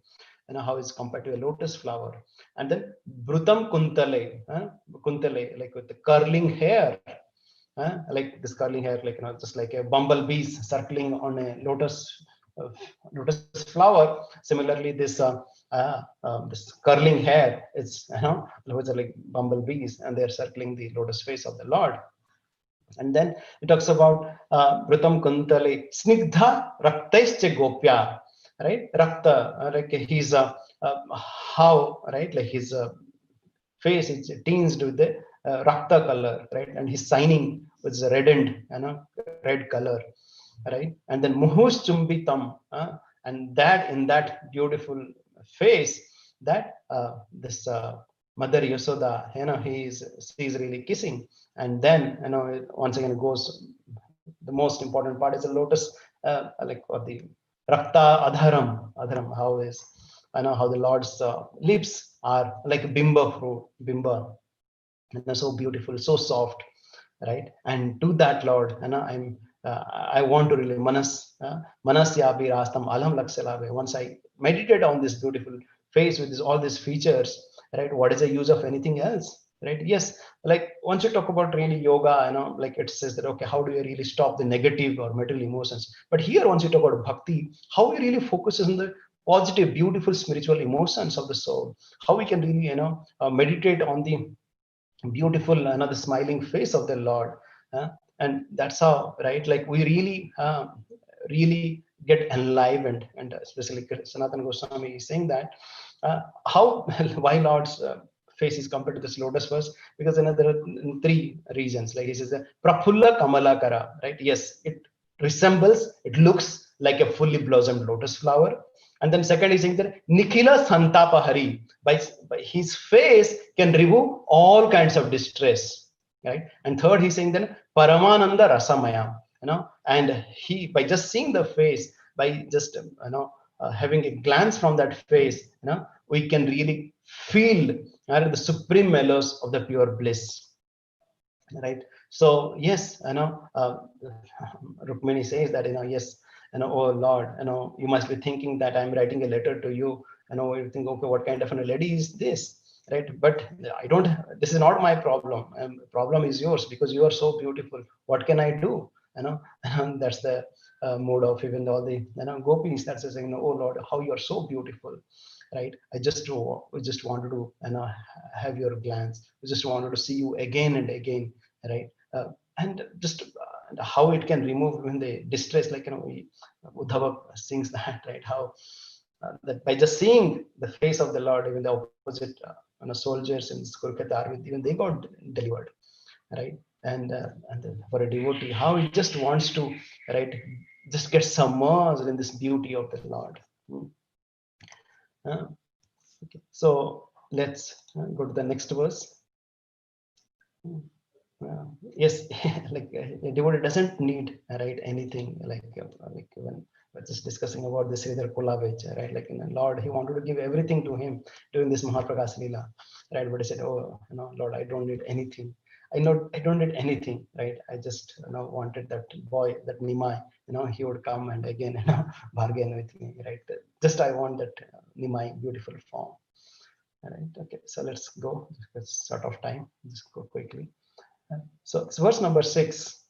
How it's compared to a lotus flower. And then brutam kuntale, like with the curling hair, like this curling hair, like just like a bumblebees circling on a uh, lotus flower. Similarly, this curling hair is those are like bumblebees, and they're circling the lotus face of the Lord. And then it talks about Vritam Kuntale Snigdha Raktaischa Gopya, right? Rakta, like he's how, right? Like his face is tinged with the rakta color, right? And he's signing with the reddened, red color, right? And then Muhus Chumbitam, and that in that beautiful face, that this Mother Yasoda, she's really kissing, and then once again it goes. The most important part is the lotus, like or the Rakta Adharam, how is I know how the Lord's lips are like a bimba fruit, bimba, and they're so beautiful, so soft, right? And to that Lord, I want to really manasyabi rastam alam lakshalabe. Once I meditate on this beautiful face with all these features, right? What is the use of anything else? Right? Yes, like once you talk about really yoga, like it says that okay, how do you really stop the negative or material emotions? But here, once you talk about bhakti, how we really focuses on the positive, beautiful spiritual emotions of the soul, how we can really, meditate on the beautiful another smiling face of the Lord. And that's how, right, like we really get enlivened. And especially Sanatana Goswami is saying that how why Lord's face is compared to this lotus verse, because there are three reasons. Like he says prafulla kamalakara, right? Yes, it resembles, it looks like a fully blossomed lotus flower. And then second is saying that Nikhila Santapahari, by his face can remove all kinds of distress, right? And third, he's saying that Paramananda Rasamaya, and he, by just seeing the face, by just having a glance from that face, we can really feel the supreme mellows of the pure bliss, right? So yes, Rukmini says that yes, oh Lord, you must be thinking that I'm writing a letter to you. You think, okay, what kind of a lady is this, right? But I don't. This is not my problem. Problem is yours, because you are so beautiful. What can I do? And that's the mode of even all the gopis. That's saying, oh Lord, how you are so beautiful, right? We just wanted to have your glance. We just wanted to see you again and again, right? And just how it can remove when the distress, like Uddhava sings that, right? How that by just seeing the face of the Lord, even the opposite soldiers in Kolkata, even they got delivered, right? And for a devotee, how he just wants to, right, just get submerged in this beauty of the Lord. Okay. So let's go to the next verse. Yes, like a devotee doesn't need, right, anything, like when we're just discussing about the Sridhar Kulavich, right? Like Lord, he wanted to give everything to him during this Mahaprakash Leela, right? But he said, oh, Lord, I don't need anything. I don't need anything, right? I just wanted that boy, that Nimai, he would come and again bargain with me, right? Just I want that Nimai beautiful form. All right. Okay. So let's go. It's sort of time. Just go quickly. So it's verse number 6.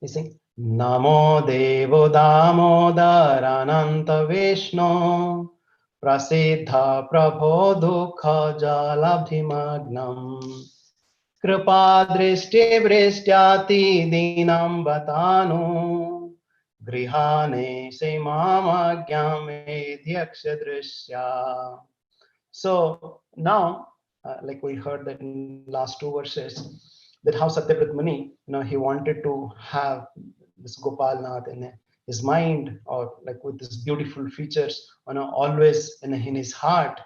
You see, Namo Devo Damodarananta Vishnu Prasiddha Prabho Dukha Jalabhimagnam Kripa Drishti Vrishtyati Dinam Batanu Grihane Se Mama Gyame Dhyaksha Drishya. So now, like we heard that in last two verses, that how Satyavrat Muni, he wanted to have this Gopal Nath in his mind, or like with his beautiful features, always in his heart,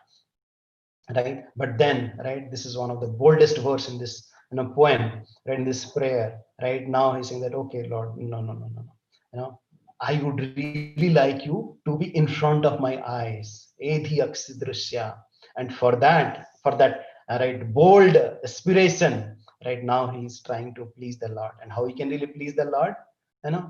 right? But then, right, this is one of the boldest verse in this poem, right, in this prayer, right? Now he's saying that, okay, Lord, no, no, no, no, no. I would really like you to be in front of my eyes. Edhi aksidrishya. And for that, right, bold aspiration, right now he's trying to please the Lord. And how he can really please the Lord?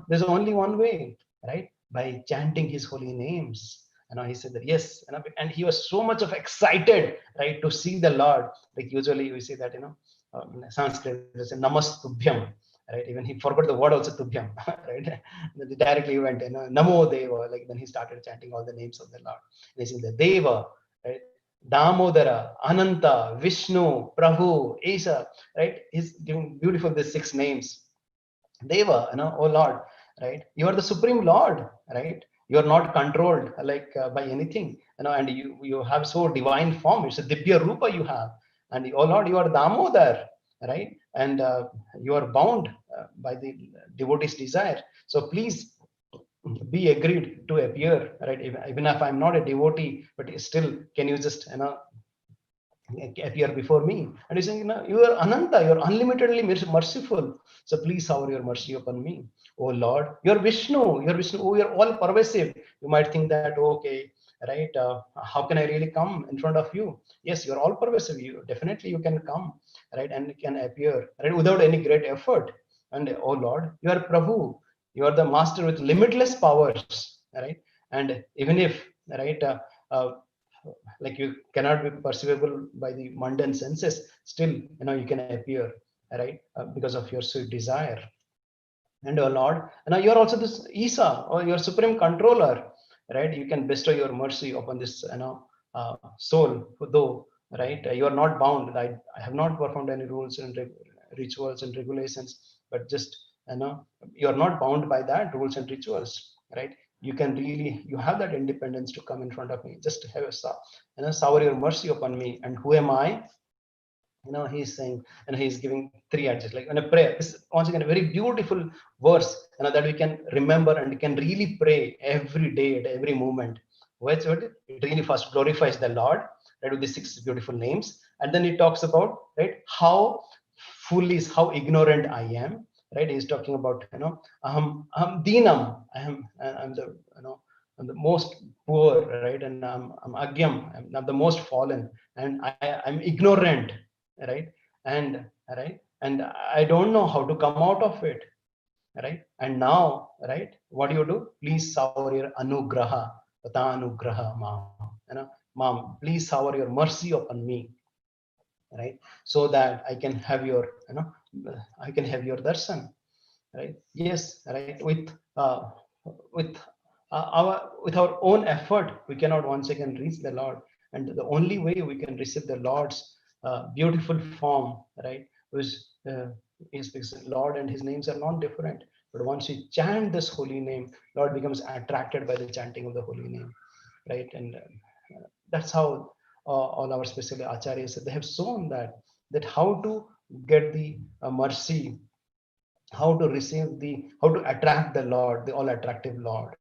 There's only one way, right? By chanting his holy names. He said that yes, and he was so much of excited, right, to see the Lord. Like usually we say that, in Sanskrit, they say namastubhyam, right? Even he forgot the word also, tubhyam, right? Directly went, namo deva, like then he started chanting all the names of the Lord. They say the Deva, right? Damodara, Ananta, Vishnu, Prabhu, Isa, right? He's giving beautiful these 6 names. Deva, oh Lord, right? You are the supreme Lord, right? You are not controlled like by anything, and you have so divine form. It's a Dibya Rupa you have, and oh Lord, you are Damodar, right? And you are bound by the devotee's desire. So please be agreed to appear, right? Even if I'm not a devotee, but still, can you just appear before me? And he's saying, you are Ananta, you are unlimitedly merciful. So please shower your mercy upon me. Oh Lord, you're Vishnu, oh, you're all pervasive. You might think that, oh, okay, right? How can I really come in front of you? Yes, you're all pervasive. You definitely you can come, right? And can appear, right? Without any great effort. And oh Lord, you are Prabhu. You are the master with limitless powers, right? And even if, right, uh, like you cannot be perceivable by the mundane senses, still you can appear, right, because of your sweet desire. And oh Lord, you're also this Isa, or your supreme controller, right? You can bestow your mercy upon this soul, though, right, you are not bound. I have not performed any rules and rituals and regulations, but just you are not bound by that rules and rituals, right? You can really, you have that independence to come in front of me. Just have shower your mercy upon me. And who am I? He's saying, and he's giving 3 adjectives, like in a prayer. This is once again a very beautiful verse, that we can remember and can really pray every day at every moment. Which it really first glorifies the Lord, right, with the 6 beautiful names, and then he talks about, right, how foolish, how ignorant I am, right? He's talking about, aham dinam, I'm the, I'm the most poor, right? And I'm agyam, I'm the most fallen, and I'm ignorant, right? And right, and I don't know how to come out of it, right? And now, right, what do you do? Please shower your anugraha, patanugraha, mom, mom, please shower your mercy upon me, right? So that I can have your, I can have your darshan, right? Yes, right. With with our own effort, we cannot once again reach the Lord, and the only way we can receive the Lord's beautiful form, right, was is because Lord and His names are not different. But once we chant this holy name, Lord becomes attracted by the chanting of the holy name, right? And that's how all our special acharyas, they have shown that how to get the mercy, how to receive the, how to attract the Lord, the all attractive Lord.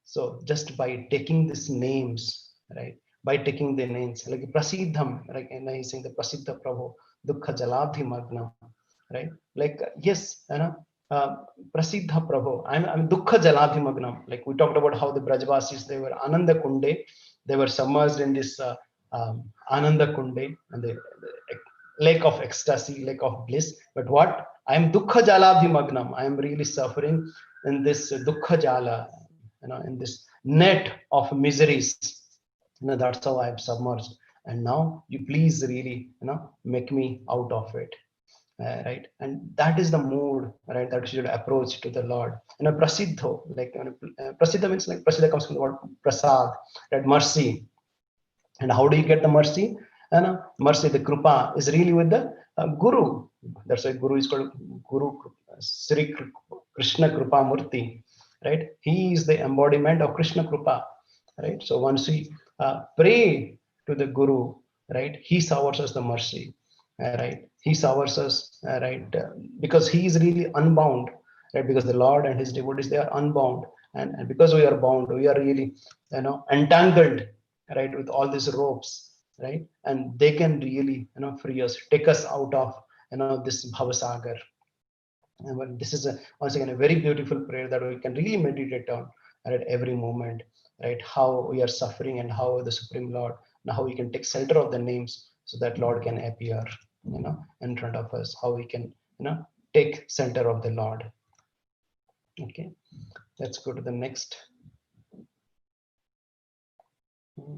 So just by taking these names, right, by taking the names like prasiddham, like, and I saying the prasiddha Prabhu dukha jalabdhi magnam, right? Like yes, prasiddha Prabhu, I'm dukha jalabdhi magnam. Like we talked about how the Brajvasis, they were ananda kunde, they were submerged in this ananda kunde, and the lake of ecstasy, lake of bliss. But what, I am dukkha jalabhi magnam, I am really suffering in this dukkha jala, in this net of miseries. That's how I am submerged. And now you please really, make me out of it. Right, and that is the mood, right, that we should approach to the Lord. Prasiddho, like prasiddha means, like prasiddha comes from the word prasad, right, mercy. And how do you get the mercy? And mercy, the kripa, is really with the Guru. That's why Guru is called Guru Sri Krishna Kripa Murti, right? He is the embodiment of Krishna Kripa, right? So once we pray to the Guru, right, he showers us the mercy, right? He showers us, right, because he is really unbound, right? Because the Lord and his devotees, they are unbound, and because we are bound, we are really, entangled, right, with all these ropes, right? And they can really, free us, take us out of, this bhavasagar. But this is once again a very beautiful prayer that we can really meditate on at every moment, right? How we are suffering and how the Supreme Lord, and how we can take shelter of the names so that Lord can appear, in front of us. How we can, take shelter of the Lord. Okay, let's go to the next. Hmm.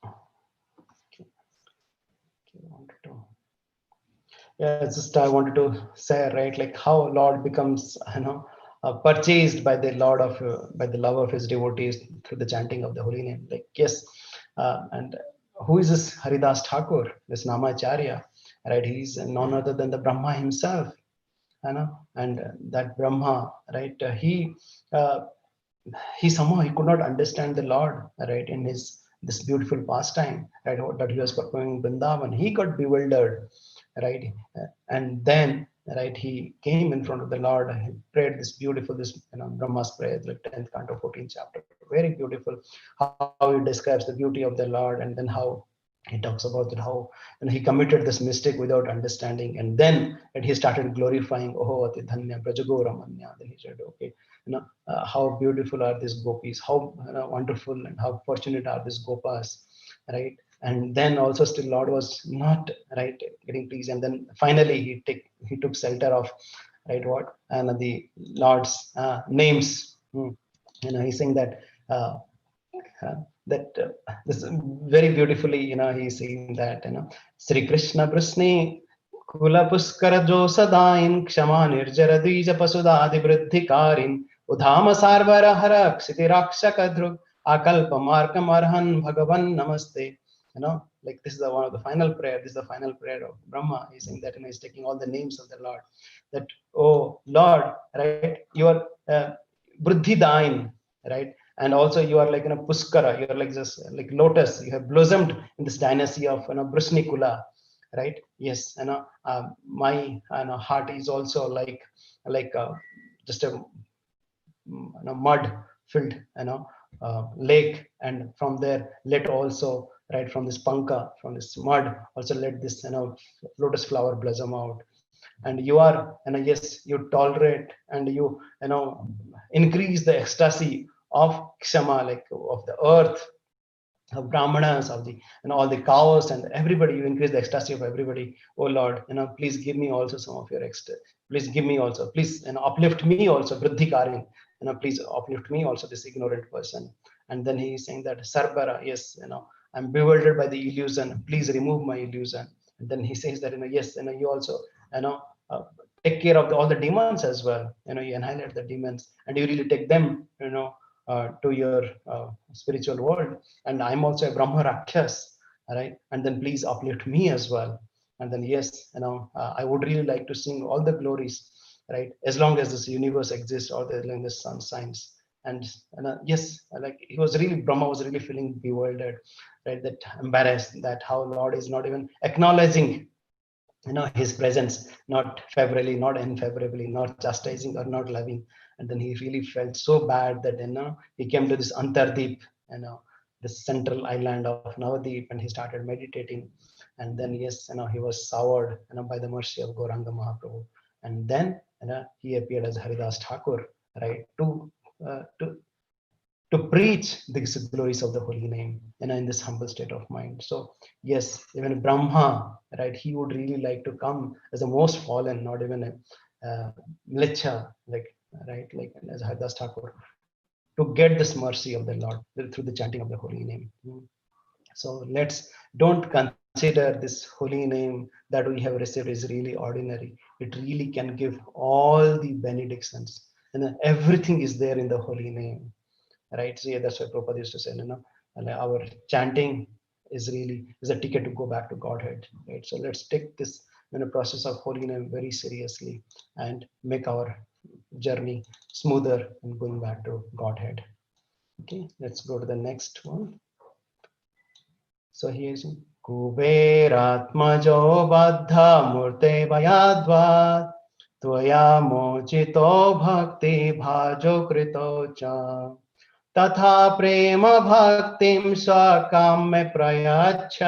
Okay, okay, wanted to. Yeah, it's just I wanted to say, right, like how Lord becomes, purchased by the Lord of by the love of his devotees through the chanting of the holy name. Like yes, and who is this Haridas Thakur, this Namacharya, right? He's none other than the Brahma himself, and that Brahma, right? Uh, he somehow he could not understand the Lord, right, in his this beautiful pastime, right, that he was performing in Vrindavan. He got bewildered, right, and then right he came in front of the Lord. He prayed this beautiful, this Brahma's prayer, like 10th canto, 14th chapter, very beautiful. How he describes the beauty of the Lord, and then how he talks about it, how he committed this mistake without understanding, and then and he started glorifying, oh ati dhanya brajagoramanya. Then he said, okay, how beautiful are these gopis, how wonderful and how fortunate are these gopas, right? And then also still Lord was not right getting pleased, and then finally he took shelter of, right, what, and the Lord's names. He's saying that uh, that this very beautifully, he's saying that, Sri Krishna Brusni Kula Puskara Jo Sadain Kshama Nirjara Dvija Pasudadi Vriddhi Karin Udhama Sarvara Hara Ksiti Rakshaka Dhruk Akalpa Markam Arhan Bhagavan Namaste. Like this is one of the final prayer. This is the final prayer of Brahma. He's saying that, he's taking all the names of the Lord. That, oh Lord, right, you are Vriddhi Dain, right? And also you are like, Puskara, you are like just like lotus, you have blossomed in this dynasty of, Brusni Kula, right? Yes, my heart is also like just a mud filled, lake, and from there let also, right, from this panka, from this mud also let this, lotus flower blossom out. And you are, yes, you tolerate, and you increase the ecstasy of kshama, like of the earth, of brahmanas, of the all the cows and everybody. You increase the ecstasy of everybody. Oh Lord, please give me also some of your please give me also, please, uplift me also, vriddhi karin, please uplift me also, this ignorant person. And then he is saying that sarbara, yes, I'm bewildered by the illusion, please remove my illusion. And then he says that, yes, you also, you know uh, take care of all the demons as well. You annihilate the demons, and you really take them, to your spiritual world. And I'm also a Brahma Rakshas, right? And then please uplift me as well. And then yes, I would really like to sing all the glories, right? As long as this universe exists, or the sun shines. And yes, like he was really, Brahma was really feeling bewildered, right? That embarrassed, that how Lord is not even acknowledging, his presence, not favorably, not unfavorably, not chastising or not loving. And then he really felt so bad that, he came to this Antardeep, you know the central island of Navadip, and he started meditating. And then yes, he was soured, by the mercy of Gauranga Mahaprabhu. And then, he appeared as Haridas Thakur, right, to preach the glories of the holy name, in this humble state of mind. So yes, even Brahma, right, he would really like to come as the most fallen, not even a mlecha, like, right, like as Haridas Thakur, to get this mercy of the Lord through the chanting of the holy name. So don't consider this holy name that we have received is really ordinary. It really can give all the benedictions, and everything is there in the holy name, right? So yeah, that's why Prabhupada used to say, and our chanting is a ticket to go back to Godhead, right? So let's take this, process of holy name very seriously, and make our journey smoother and going back to Godhead. Okay, let's go to the next one. So here's Kuberatmajo Baddha Murte Bayadvat Tvaya Mochito Bhakti Bhajo Krito Cha तथा प्रेम भक्तिम स्वकाम्य प्रयच्छ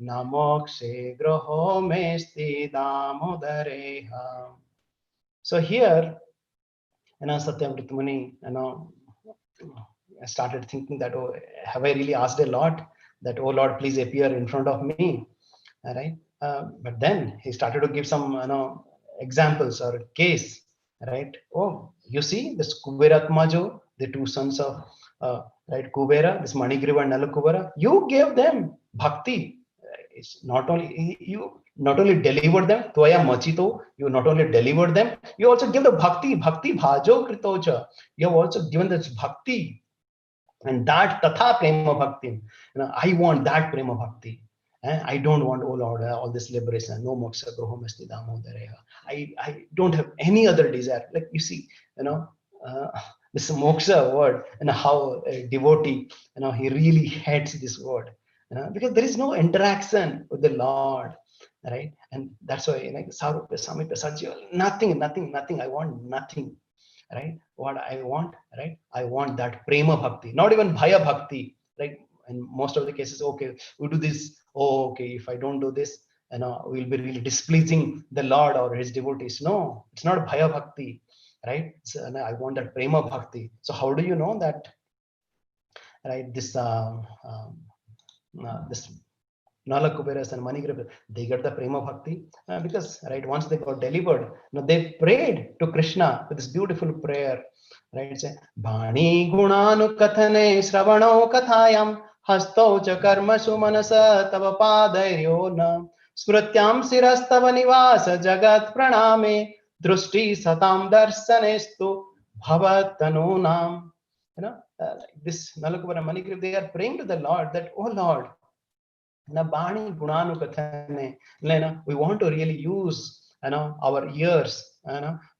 namokshe graho mesti damodareha. So here, Satyamrit Muni, I started thinking that, oh, have I really asked a lot? That, oh Lord, please appear in front of me, right? But then he started to give some, examples or case, right? Oh, you see this Kuberatmajo, the two sons of, right, Kubera, this Manigriva and Nalakubara, you gave them bhakti. It's not only you not only delivered them, Toya Machito, you not only delivered them, you also give the bhakti bhajo kritocha. You have also given this bhakti, and that tatha prema bhakti. I want that prema bhakti. I don't want, oh Lord, all this liberation. No moksha grohomasti damodareha. I don't have any other desire. Like you see, uh, this moksha word, and how a devotee, he really hates this word, because there is no interaction with the Lord, right? And that's why, like Sarupya, Samipya, Sajya, nothing. I want nothing, right? What I want, right? I want that prema bhakti, not even bhaya bhakti, right? In most of the cases, okay, we do this. Oh, okay, if I don't do this, we'll be really displeasing the Lord or his devotees. No, it's not bhaya bhakti, right? So, I want that prema bhakti. So how do you know that, right? This Nala Kuberas and Manigriva, they get the prema bhakti, because, right, once they got delivered, they prayed to Krishna with this beautiful prayer, right? Say, Bani gunanu kathane sravano kathayam hasto cha karmasu manasa tava padairyo na smrityam sirastava nivasa jagat praname drushti satam darsanestu bhavatanu. This Nalakubara and Manigriva, they are praying to the Lord that, oh Lord, Bani Gunanu Kathane. We want to really use, our ears,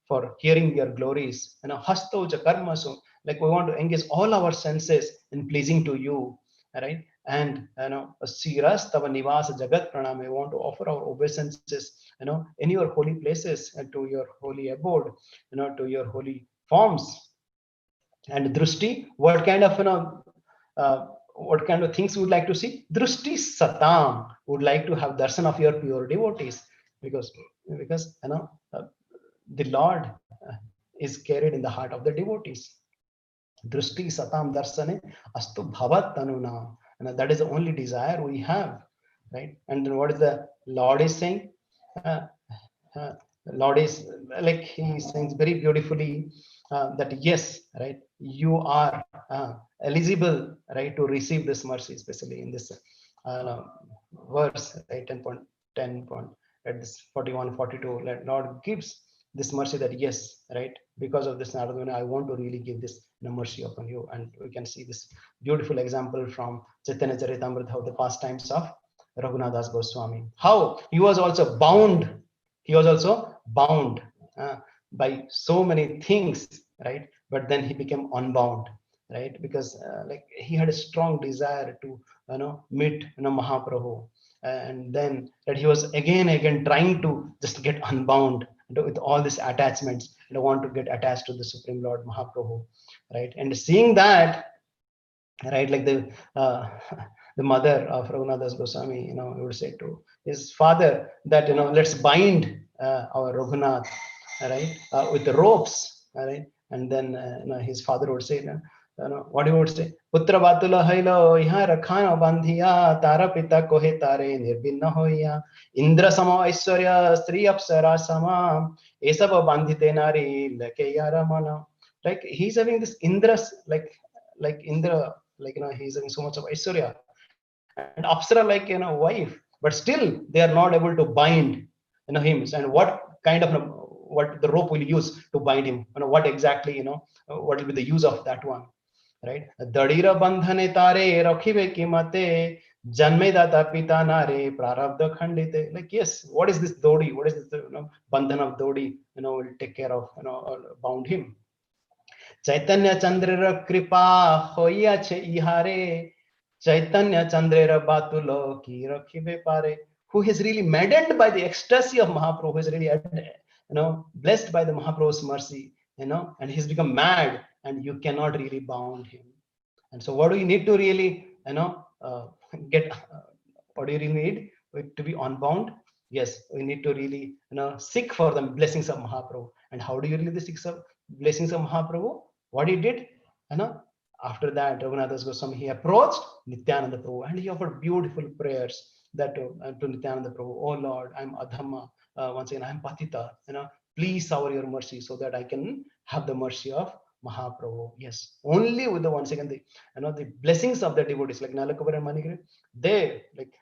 for hearing your glories. Hasto Karmasu. Like we want to engage all our senses in pleasing to you, right? And Siras Tava Nivasa Jagat Pranam. We want to offer our obeisances, in your holy places and to your holy abode, to your holy forms. And Drushti, what kind of, what kind of things we would like to see? Drushti Satam would like to have darshan of your pure devotees, because the Lord is carried in the heart of the devotees. Drushti Satam Darsane Astu Bhavat Tanuna. And that is the only desire we have, right? And then what is the Lord is saying? Uh, uh, Lord is, like he sings very beautifully, that yes, right, you are eligible, right, to receive this mercy, especially in this verse, right, 10 point at this 41, 42. Lord gives this mercy that yes, right, because of this Naradvana, I want to really give this mercy upon you. And we can see this beautiful example from Chaitanya Charitamrita of the pastimes of Raghunathas Goswami. How he was also bound, uh, by so many things, right? But then he became unbound, right? Because like he had a strong desire to meet Mahaprabhu, and then that he was again trying to just get unbound with all these attachments, and want to get attached to the Supreme Lord Mahaprabhu, right? And seeing that, right, like uh, the mother of Raghunathas Goswami, would say to his father that, let's bind our Raghunath, right, with the ropes, right? And then his father would say, what he would say, Putra Batula Hailo, Iha Rakhana Bandhiya, Tara Pita Kohe Tare, Nirbinna Hoya, Indra Sama Aishwarya, Sri Apsara Sama, Esaba Bandhite Nari, Lake Yaramana. Like he's having this Indra's, like Indra, like he's having so much of Aishwarya, and Apsara, like wife, but still they are not able to bind him. And what kind of what the rope will use to bind him, what exactly, what will be the use of that one, right? Dadira bandhane tare rakhibe kimate janme data pita nare prarabdha khandite. Like yes, what is this dodi, what is this bandhan of dodi, will take care of, bound him. Chaitanya Chandra Kripa hoiache ihare, Chaitanya Chandra Batulo ki rakhibe pare. Who is really maddened by the ecstasy of Mahaprabhu, who is really blessed by the Mahaprabhu's mercy, and he's become mad, and you cannot really bound him. And so what do you need to really get what do you really need? To be unbound? Yes, we need to really, seek for the blessings of Mahaprabhu. And how do you really seek some blessings of Mahaprabhu? What he did, you know, after that, Raghunath Goswami, he approached Nityananda Prabhu and he offered beautiful prayers that to Nityananda Prabhu, oh Lord, I'm Adhama, once again, I'm Patita, please shower your mercy so that I can have the mercy of Mahaprabhu. Yes, only with the once again the blessings of the devotees like Nalakavar and Manigri, they like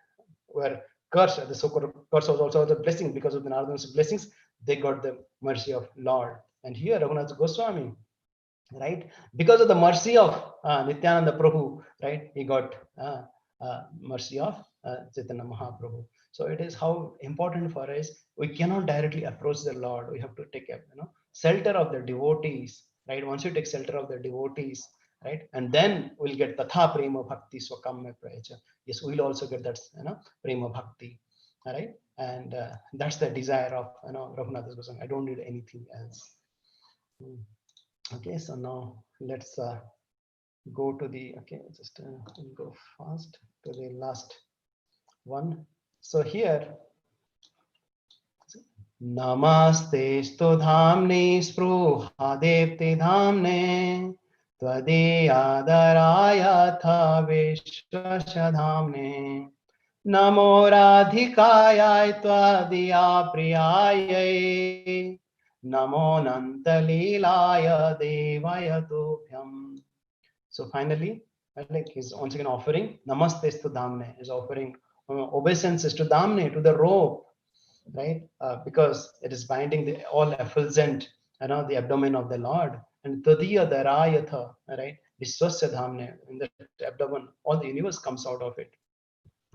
were cursed. The so-called curse was also the blessing because of the Narada's blessings. They got the mercy of Lord. And here Raghunath Goswami, right, because of the mercy of Nityananda Prabhu, right, he got mercy of Chaitanya Mahaprabhu. So it is how important for us. We cannot directly approach the Lord. We have to take a shelter of the devotees, right? Once you take shelter of the devotees, right, and then we'll get tatha prema bhakti swakam praja. Yes, we'll also get that prema bhakti, all right, and that's the desire of Raghunath Goswami. I don't need anything else. Okay, so now let's go to the just go fast to the last one. So here, namaste stu dhamne spruha devte dhamne tvadeyadaraya tha vishwashadhamne namo radhikaya tvadiya priyaya namo nantalilaya devaya tubhyam. So finally, like he's once again offering namaste to Damne, is offering obeisances to Damne, to the rope, right? Because it is binding the all effulgent, the abdomen of the Lord. And Tadiya Darayatha, right? Viswasya Dhamne, in the abdomen, all the universe comes out of it.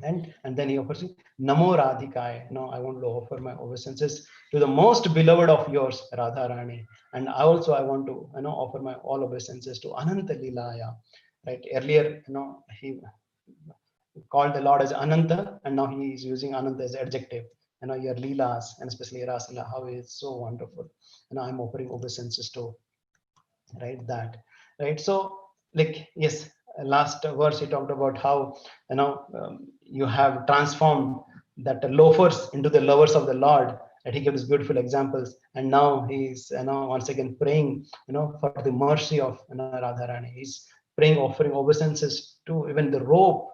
And then he offers Namo Radhikaya. I want to offer my obeisances to the most beloved of yours, Radharani. And I want to offer my all obeisances to Ananta Lilaya. Right? Earlier, he called the Lord as Ananta, and now he is using Ananta as adjective. Your Leelas, and especially Rasila, how is so wonderful. I'm offering obeisances to, right, that, right. So like, yes, last verse he talked about how you have transformed that loafers into the lovers of the Lord, that he gives beautiful examples. And now he's once again praying for the mercy of Radharani. He's praying, offering obeisances to even the rope,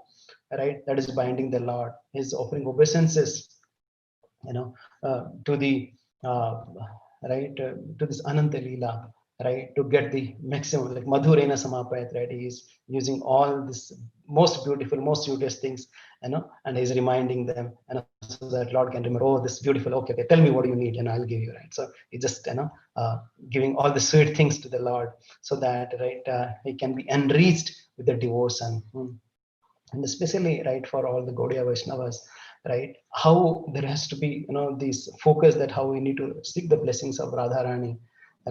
right, that is binding the Lord. He's offering obeisances to the right, to this Ananta Leela, right, to get the maximum, like Madhurena Samapayat, right? He is using all this most beautiful, most sweetest things, and he's reminding them, so that Lord can remember, oh, this beautiful, okay, tell me what you need, and I'll give you, right? So he just, giving all the sweet things to the Lord, so that, right, he can be enriched with the devotion. And especially, right, for all the Gaudiya Vaishnavas, right, how there has to be this focus, that how we need to seek the blessings of Radharani,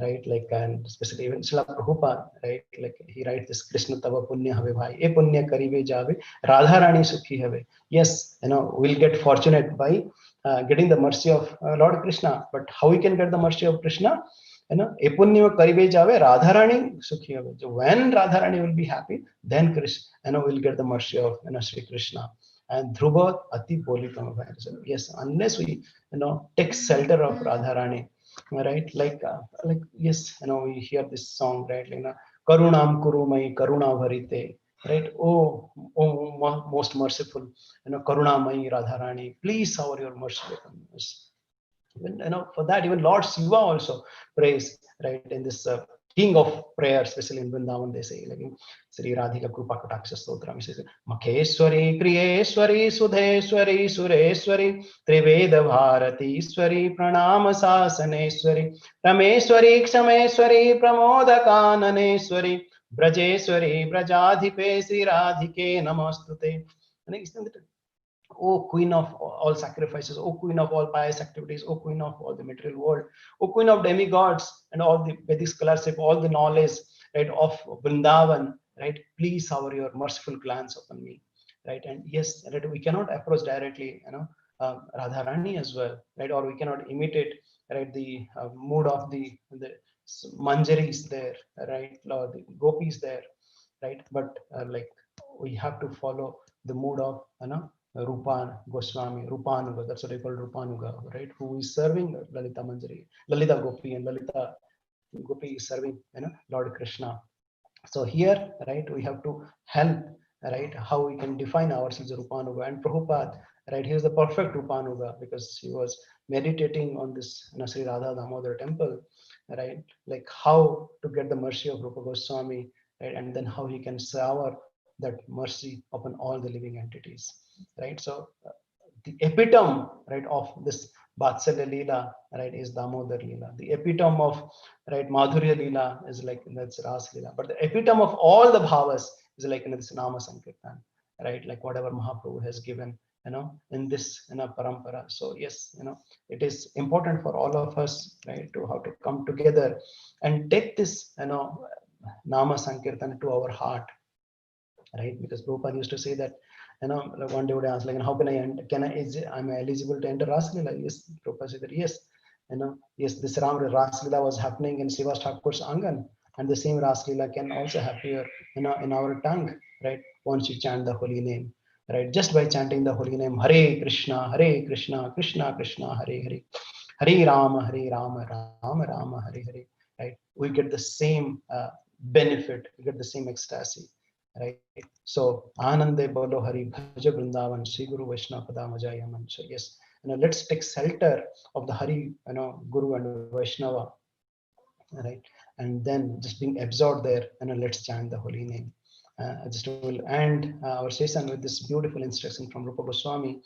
right, like, and especially even Srila Prabhupada, right, like he writes this, Krishna tava punya have bhai, e punya karibe jave, Radharani sukhi have. Yes, we'll get fortunate by getting the mercy of Lord Krishna. But how we can get the mercy of Krishna? E punya karibe jave, Radharani sukhi have. So when Radharani will be happy, then Krishna will get the mercy of Sri Krishna. And Dhruva Ati Politam. Yes, unless we take shelter of Radharani, right? Like yes, we hear this song, right? Like Karunam Kurumai Karuna Varite, right? Oh, most merciful, Karunamai Radharani, please shower your mercy upon us. Even for that, even Lord Shiva also prays, right, in this king of prayer, especially in Vrindavan, they say, like Sri Radhika Krupa Kataksha Stotram, he says Makheshwari Kriyeshwari Sudheshwari Sureshwari Triveda Bharatiswari Pranama Sasaneshwari Rameshwari Kshameshwari Pramodakananeshwari Brajeshwari Brajadhipe Sri Radhike Namastute. O Queen of all sacrifices, O Queen of all pious activities, O Queen of all the material world, O Queen of demigods and all the Vedic scholarship, all the knowledge, right, of Vrindavan, right, please shower your merciful glance upon me, right. And yes, right, we cannot approach directly, Radharani as well, right, or we cannot imitate, right, the mood of the Manjaris there, right, or the gopis there, right, but like we have to follow the mood of Rupan Goswami, Rupanuga, that's what they call Rupanuga, right? Who is serving Lalita Manjari, Lalita Gopi, and Lalita Gopi is serving, Lord Krishna. So here, right, we have to help, right, how we can define ourselves as Rupanuga. And Prabhupada, right, he was the perfect Rupanuga because he was meditating on this Sri Radha Damodar temple, right, like how to get the mercy of Rupa Goswami, right, and then how he can shower that mercy upon all the living entities, right? So the epitome, right, of this Vatsalya Leela, right, is Damodar Leela. The epitome of, right, Madhurya Leela is like, that's Ras Leela. But the epitome of all the bhavas is like, this Nama Sankirtan, right? Like whatever Mahaprabhu has given, in this, parampara. So yes, it is important for all of us, right, to how to come together and take this, Nama Sankirtan to our heart, right? Because Prabhupada used to say that, like one day would ask, like, how can I enter? I'm eligible to enter Ras Leela? Yes, Prabhupada said that yes, yes, this Ras Leela was happening in Srivas Thakur's Angan, and the same Ras Leela can also appear, in our tongue, right? Once you chant the holy name, right? Just by chanting the holy name, Hare Krishna, Krishna Krishna, Hare Hare, Hare Rama, Rama Rama, Hare Hare, right? We get the same benefit, we get the same ecstasy, right? So Anande Bolo Hari Bhaja Vrindavan Sri Guru Vaishnava Padamaja Yaman. So yes, let's take shelter of the Hari, Guru and Vaishnava, right? And then just being absorbed there, let's chant the holy name. I just will end our session with this beautiful instruction from Rupa Goswami,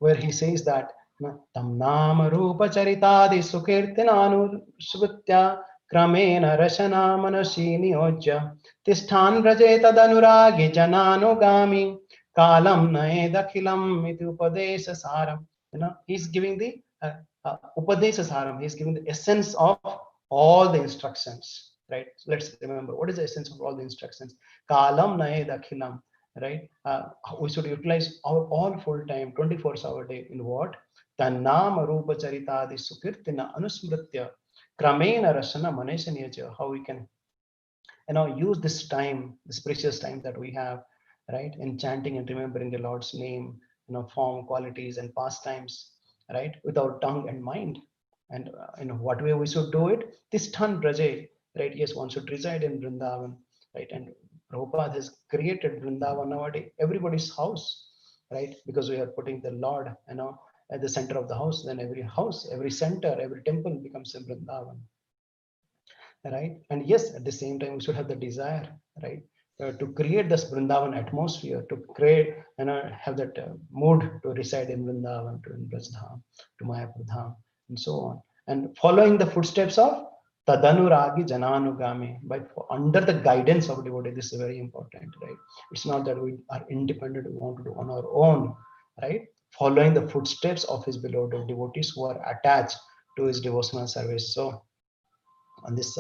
where he says that tam nama rupa charitadi sukirtinanu suvitya kramena rashana manasi niyojya tisthan vraje tadanuragi jananugami kalam nae dakhilam iti upadesha saram. He's giving the upadesha saram. He's giving the essence of all the instructions, right? So let's remember, what is the essence of all the instructions? Kalam nae dakhilam, right? We should utilize our all full time 24 hour day in what? Tannama rupa charitadi sukirtina anusmritya kramena rasana manesaniyaja. How we can, use this time, this precious time that we have, right, in chanting and remembering the Lord's name, form, qualities, and pastimes, right, with our tongue and mind. And in what way we should do it? This Than Braje, right? Yes, one should reside in Vrindavan, right? And Prabhupada has created Vrindavan nowadays, everybody's house, right? Because we are putting the Lord, at the center of the house. Then every house, every center, every temple becomes a Vrindavan, right? And yes, at the same time, we should have the desire, right, to create this Vrindavan atmosphere, to create, have that mood to reside in Vrindavan, to in Braj to Mayapur Dham, and so on. And following the footsteps of Tadanuragi Jananugami, by under the guidance of devotee. This is very important, right? It's not that we are independent, we want to do on our own, right? Following the footsteps of his beloved devotees who are attached to his devotional service. So on this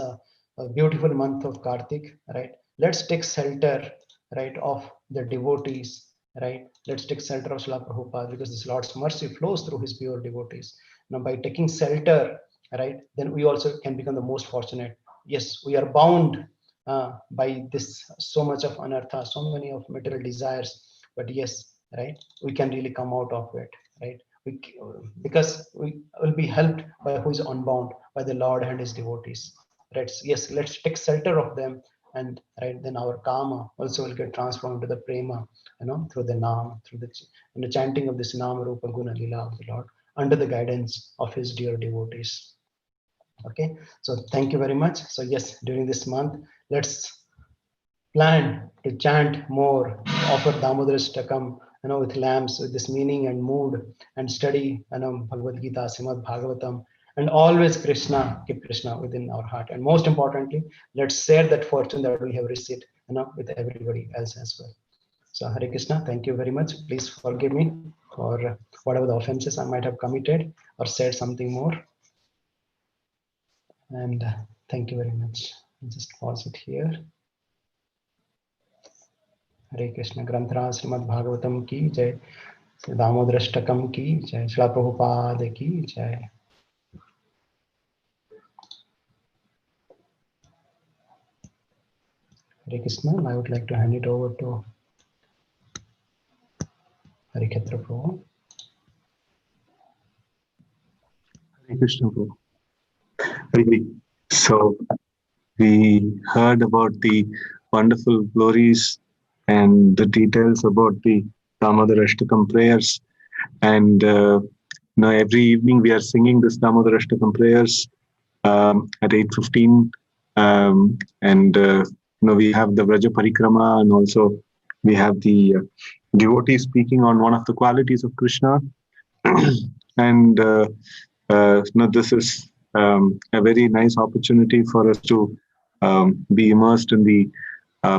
beautiful month of Kartik, right? Let's take shelter, right, of the devotees, right? Let's take shelter of Srila Prabhupada because this Lord's mercy flows through his pure devotees. Now, by taking shelter, right, then we also can become the most fortunate. Yes, we are bound by this so much of anartha, so many of material desires, but yes, right, we can really come out of it, right? We, because we will be helped by who is unbound, by the Lord and his devotees. Right? Yes, let's take shelter of them, and right then our karma also will get transformed to the prema, through the nam, through the chanting of this nam rupa guna lila of the Lord under the guidance of his dear devotees. Okay, so thank you very much. So yes, during this month, let's plan to chant more, offer Damodarastakam, with lamps, with this meaning and mood, and study, Bhagavad Gita, Srimad Bhagavatam, and always Krishna, keep Krishna within our heart. And most importantly, let's share that fortune that we have received, with everybody else as well. So Hare Krishna, thank you very much. Please forgive me for whatever the offenses I might have committed or said something more. And thank you very much. I'll just pause it here. हरे कृष्ण ग्रंथराज श्रीमद् भागवतम की जय, दामोदरष्टकम की जय, श्रील प्रभुपाद की जय. Hare Krishna. I would like to hand it over to Hare Hariketra Prabhu. Hare Krishna, Prabhu. So we heard about the wonderful glories and the details about the Damodarastakam prayers. And now every evening we are singing this Damodarastakam prayers at 8:15. And we have the Vraja Parikrama, and also we have the devotee speaking on one of the qualities of Krishna. And this is a very nice opportunity for us to be immersed in the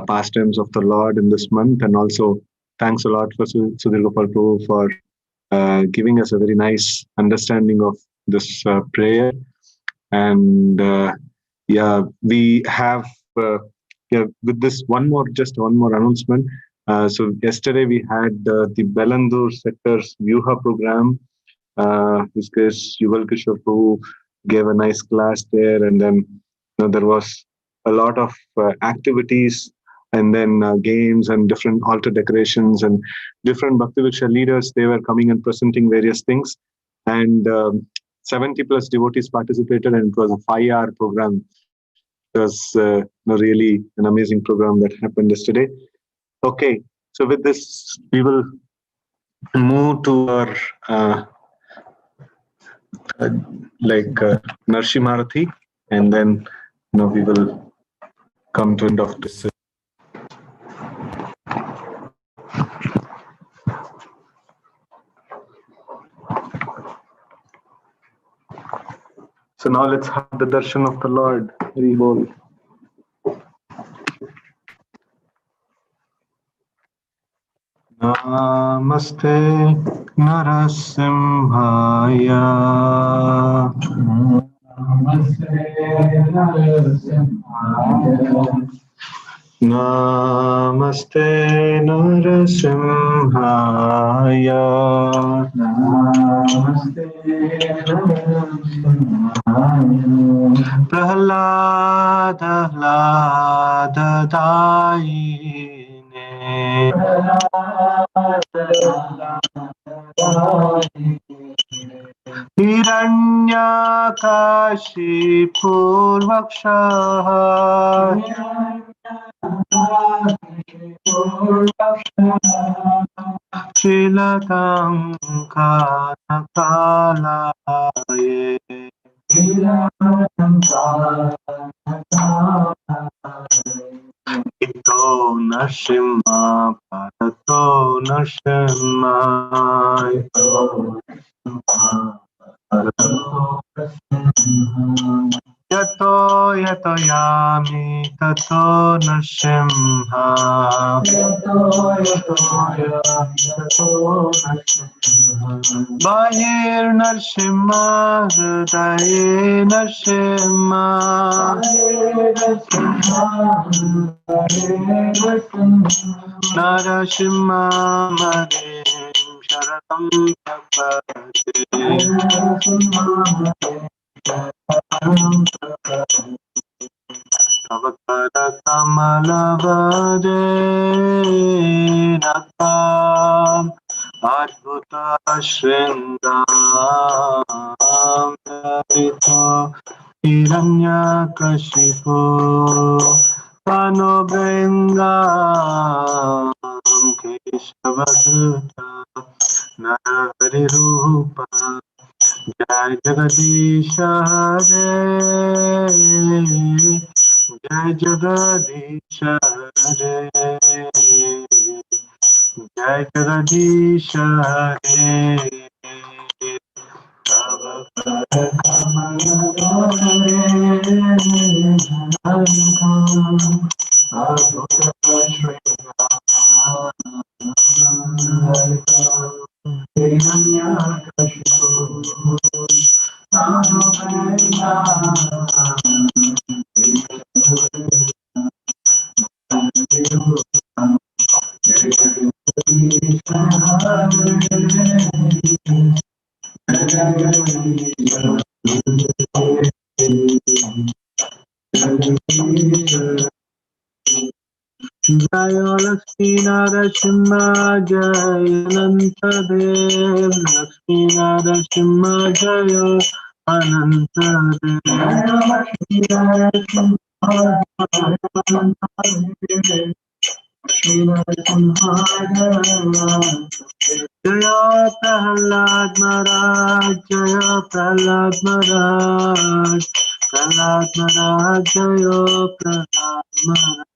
pastimes of the Lord in this month. And also, thanks a lot for Sudhirgopal Prabhu for giving us a very nice understanding of this prayer. And we have with this just one more announcement. So yesterday we had the Belandur sector's Vyuha program. This case, Yuval Kishore Prabhu gave a nice class there, and then there was a lot of activities, and then games and different altar decorations and different Bhakti Viksha leaders. They were coming and presenting various things, and 70 plus devotees participated, and it was a 5-hour program. It was really an amazing program that happened yesterday. Okay, so with this, we will move to our Narshimarathi, and then we will come to end of this. So now let's have the darshan of the Lord. Hari Bol. Namaste Narasimhaya. Namaste Narasimhaya. Namaste Narasimhaya. Namaste Narasimhaya. Prahlada Daine. Hiranyakashipurvaksha Shilatankanakalaye. Ito Nashima Parato Nashima. Yato yato yami tato nashimha. Bahir nashima hridaye nashima. Narashima Marim Sharatam Tapate. Tavakara Kamalavade Nakam Adbhuta Shringam Dadito Hiranyakashipu Panobengam Keshavadhuta Narahari Rupa. Jai Jagadisha Hare, Jai Jagadisha Hare, Jai Jagadisha Hare. जय लक्ष्मी नरसिम्हा जय अनंत देव लक्ष्मी नरसिम्हा जय अनंत देव जय प्रहलाद महाराज जय प्रहलाद महाराज प्रहलाद महाराज जय प्रहलाद महाराज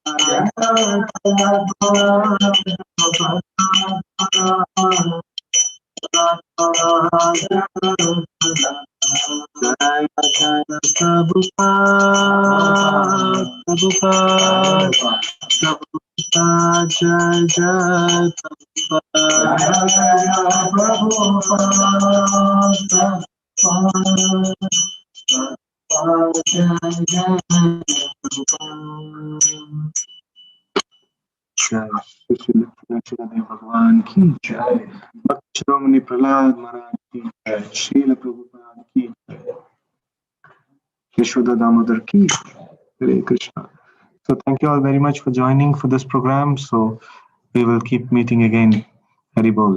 जय जय प्रभुपाद प्रभुपाद प्रभुपाद जय जय जय श्री लक्ष्मी भगवान की जय भक्त शिरोमणि प्रहलाद महाराज की जय श्रील प्रभुपाद की जय Yashoda Damodar ki Hare Krishna. So thank you all very much for joining for this program. So we will keep meeting again. Hari Bol.